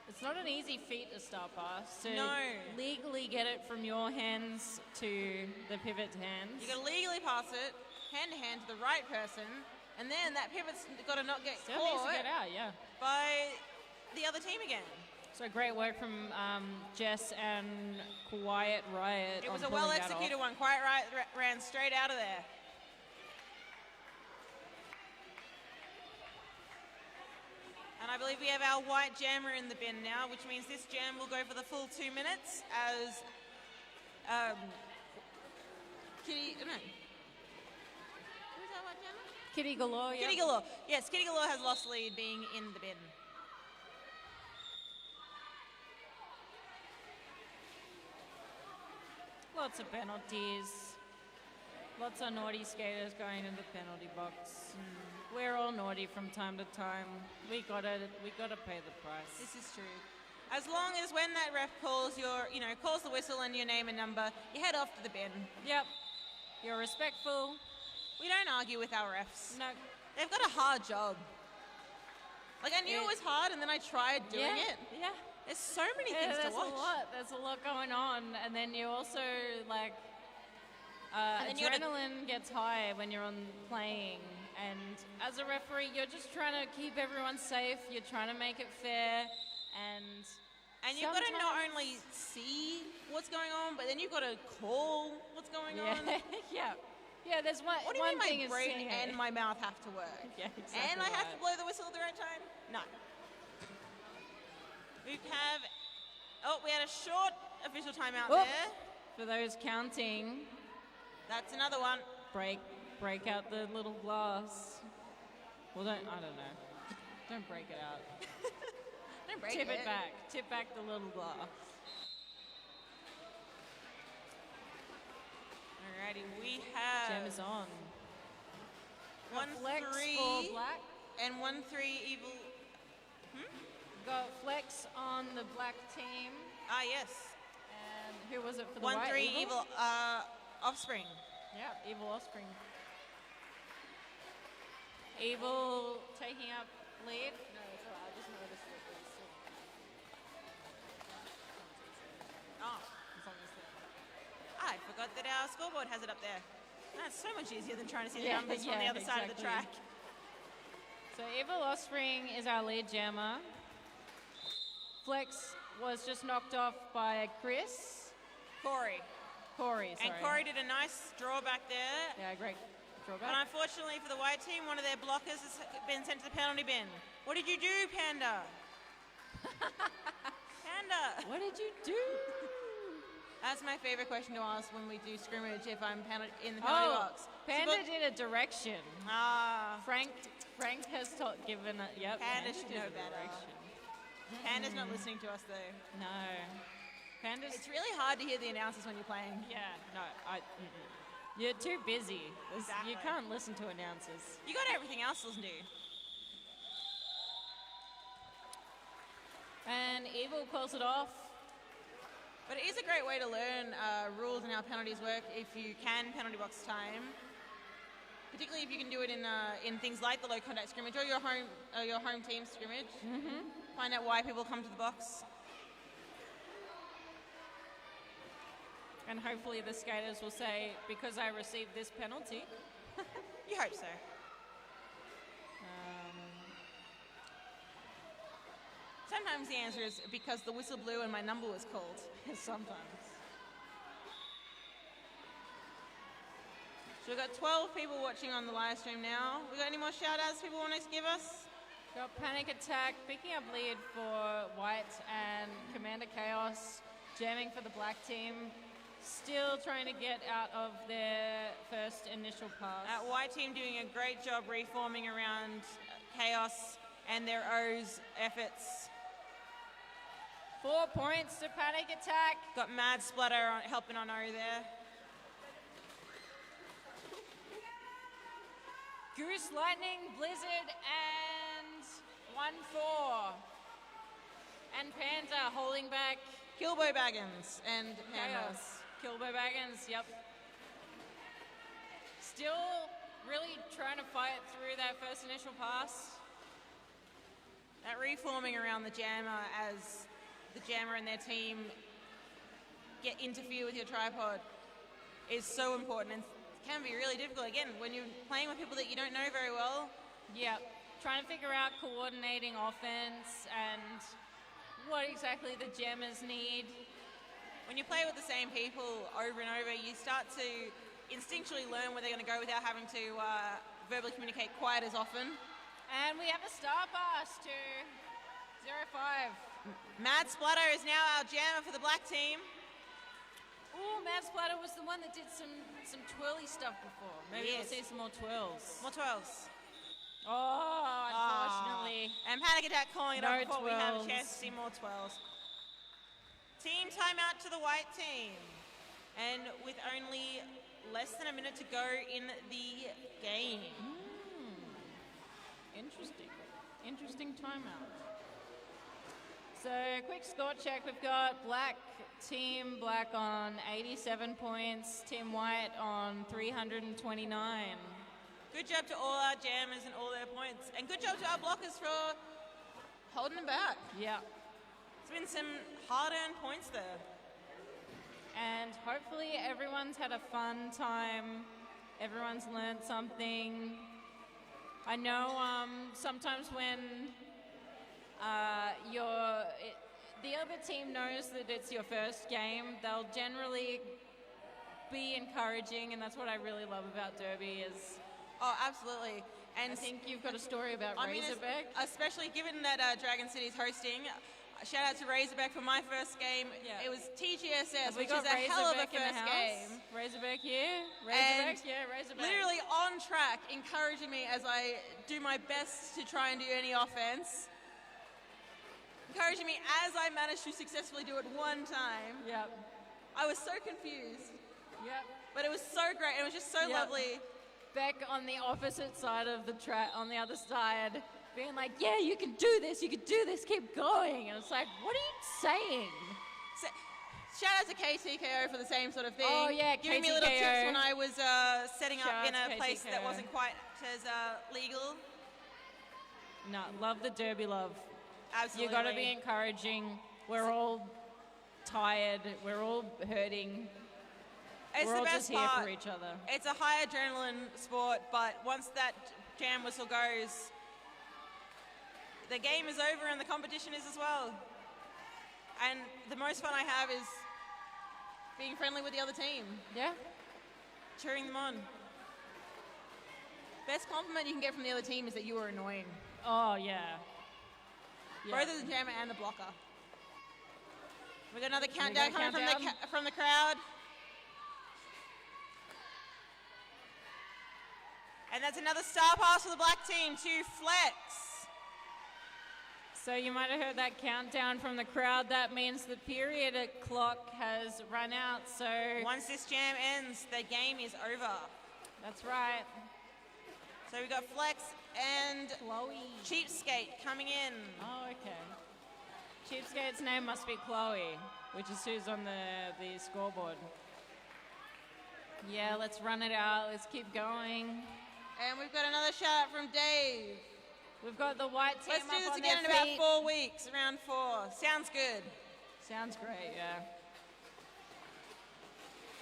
It's not an easy feat to star pass. To No. legally get it from your hands to the pivot's hands. You got to legally pass it hand to hand to the right person, and then that pivot's got to not get Still needs to caught get out, yeah. by the other team again. So great work from Jess and Quiet Riot. It was on a well pulling that off. executed one. Quiet Riot ran straight out of there. And I believe we have our white jammer in the bin now, which means this jam will go for the full 2 minutes as Kitty, no. Who's our white jammer? Kitty Galore. Kitty Galore. Yes, Kitty Galore has lost lead being in the bin. Lots of penalties. Lots of naughty skaters going in the penalty box. We're all naughty from time to time. We gotta pay the price. This is true. As long as when that ref calls calls the whistle and your name and number, you head off to the bin. Yep. You're respectful. We don't argue with our refs. No. They've got a hard job. Like, I knew it was hard, and then I tried doing it. Yeah. There's so many things to watch. There's a lot going on, and then you also like then you gotta- adrenaline gets high when you're on playing, and as a referee, you're just trying to keep everyone safe. You're trying to make it fair, and you've got to not sometimes- only see what's going on, but then you've got to call what's going on. yeah. Yeah, there's one. What do you one mean thing my is brain seeing and it. my mouth have to work? Yeah, exactly. And I have to right. blow the whistle at the right time? No. We have... Oh, we had a short official timeout Oh. there. For those counting, That's another one. break out the little glass. Well, I don't know. Don't break it out. Don't break Tip it back. Tip back the little glass. Alrighty, we have... Gem is on. 1-3 for black. and 1-3 evil... Got Flex on the black team. Ah, yes. And who was it for the 1-3 white? evil offspring. Yeah, Evil Offspring. Evil taking up lead. No, it's alright. I just noticed it. Oh, It's on this thing. I forgot that our scoreboard has it up there. That's so much easier than trying to see the Yeah, numbers from the yeah, other side of the track. So Evil Offspring is our lead jammer. Flex was just knocked off by Chris. Corey. Corey, sorry. And Corey did a nice draw back there. Yeah, great But drawback. unfortunately for the white team, one of their blockers has been sent to the penalty bin. What did you do, Panda? Panda! What did you do? That's my favorite question to ask when we do scrimmage if I'm in the penalty box. Panda did a direction. Ah, Frank has given a, yep. Panda should did know a better. direction. Panda's not listening to us though. No. Panda's, It's really hard to hear the announcers when you're playing. yeah, no, you're too busy. Exactly. You can't listen to announcers. You got everything else to listen to. And Evil calls it off. But it is a great way to learn rules and how penalties work if you can penalty box time. Particularly if you can do it in things like the low contact scrimmage or your home team scrimmage. Find out why people come to the box. And hopefully the skaters will say, because I received this penalty. You hope so. Sometimes the answer is because the whistle blew and my number was called. Sometimes. So we've got 12 people watching on the live stream now. We got any more shout outs people want to give us? Got Panic Attack picking up lead for White and Commander Chaos jamming for the black team. Still trying to get out of their first initial pass. White team doing a great job reforming around Chaos and their O's efforts. 4 points to Panic Attack. Got Mad Splatter helping on O there. Goose Lightning, Blizzard, and 1-4. And Panda holding back Kilbo Baggins and Panda. Chaos. Kilbo Baggins, yep. Still really trying to fight through that first initial pass. That reforming around the jammer as the jammer and their team interfere with your tripod is so important and can be really difficult. Again, when you're playing with people that you don't know very well. Yep. Trying to figure out coordinating offense and what exactly the Jammers need. When you play with the same people over and over, you start to instinctually learn where they're going to go without having to verbally communicate quite as often. And we have a star pass to 05. Mad Splatter is now our jammer for the black team. Oh, Matt Splatter was the one that did some twirly stuff before. Maybe we'll see some more twirls. More twirls. Oh, unfortunately. And Panic Attack calling it No off before we have a twirls. chance to see more twirls. Team timeout to the white team. And with only less than a minute to go in the game. Interesting timeout. So, quick score check. We've got Team Black on 87 points, Team White on 329. Good job to all our jammers and all their points. And good job to our blockers for holding them back. Yeah. It's been some hard-earned points there. And hopefully everyone's had a fun time. Everyone's learned something. I know sometimes when the other team knows that it's your first game, they'll generally be encouraging, and that's what I really love about Derby is Oh, absolutely. And I think you've got a story about I mean, Razorback. especially given that Dragon City's hosting. Shout out to Razorback for my first game. Yeah. It was TGSS, We which is got a hell of a Razorback in the first house. game. Razorback here. And Razorback. Literally on track, encouraging me as I do my best to try and do any offense. Encouraging me as I managed to successfully do it one time. Yep. I was so confused, Yep. but it was so great. It was just so Yep. lovely. Beck on the opposite side of the track, on the other side, being like, yeah, you can do this, keep going. And it's like, what are you saying? So, shout out to KTKO for the same sort of thing. Oh, yeah, Giving me little KTKO. tips when I was setting Shout up out in to a place that KTKO. wasn't quite as legal. No, love the Derby love. Absolutely. You got to be encouraging. We're all tired. We're all hurting. It's We're the all best just here part. for each other. It's a high adrenaline sport, but once that jam whistle goes, the game is over and the competition is as well. And the most fun I have is being friendly with the other team, Yeah. cheering them on. Best compliment you can get from the other team is that you were annoying. Oh, yeah. Both of the jammer and the blocker. We got another countdown coming countdown? from the crowd. And that's another star pass for the black team to Flex. So you might have heard that countdown from the crowd. That means the period clock has run out. So Once this jam ends, the game is over. that's right. So we got Flex and Chloe. Cheapskate coming in. Oh, okay. Cheapskate's name must be Chloe, which is who's on the scoreboard. Yeah, let's run it out. Let's keep going. And we've got another shout out from Dave. We've got the white team Let's do up this on again in their about feet. 4 weeks, round 4. Sounds good. Sounds great, yeah.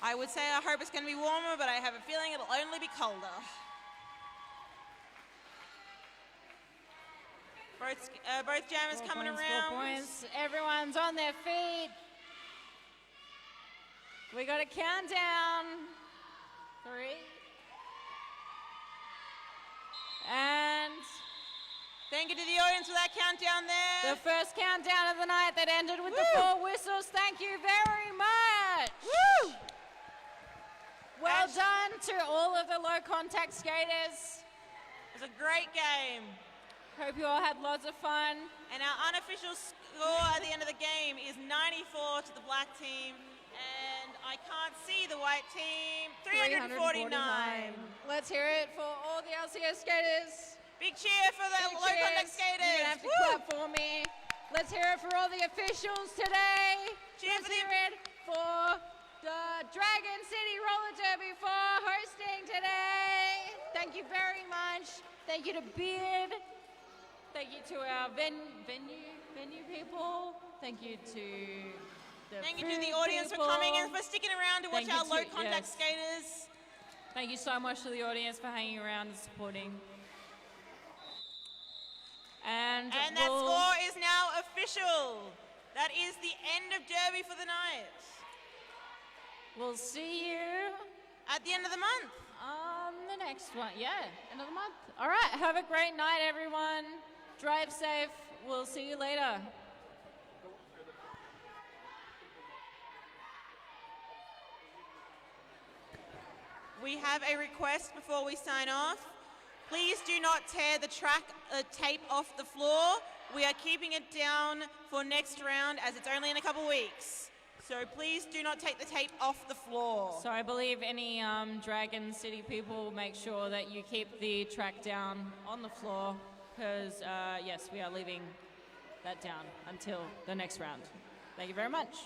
I would say I hope it's going to be warmer, but I have a feeling it'll only be colder. Both jammers 4 coming points, around. 4 points. Everyone's on their feet. We got a countdown. 3. And Thank you to the audience for that countdown there. the first countdown of the night that ended with the Woo! 4 whistles. Thank you very much. Woo! Well And- done to all of the low contact skaters. It was a great game. Hope you all had lots of fun. And our unofficial score at the end of the game is 94 to the black team. And I can't see the white team. 349. Let's hear it for all the LCS skaters. Big cheer for the Big low contact cheers. skaters. You're gonna have to Woo! clap for me. Let's hear it for all the officials today. Cheer Let's for the- hear it for the Dragon City Roller Derby for hosting today. Thank you very much. Thank you to Beard. Thank you to our venue people. Thank you to the Thank you to food the audience people. for coming and for sticking around to watch Thank you our low to- contact yes. skaters. Thank you so much to the audience for hanging around and supporting. And And that we'll- score is now official. That is the end of Derby for the night. We'll see you At the end of the month. on the next one. Yeah, end of the month. All right, have a great night, everyone. Drive safe. We'll see you later. We have a request before we sign off. Please do not tear the track tape off the floor. We are keeping it down for next round as it's only in a couple weeks. So please do not take the tape off the floor. So I believe any Dragon City people make sure that you keep the track down on the floor because, yes, we are leaving that down until the next round. Thank you very much.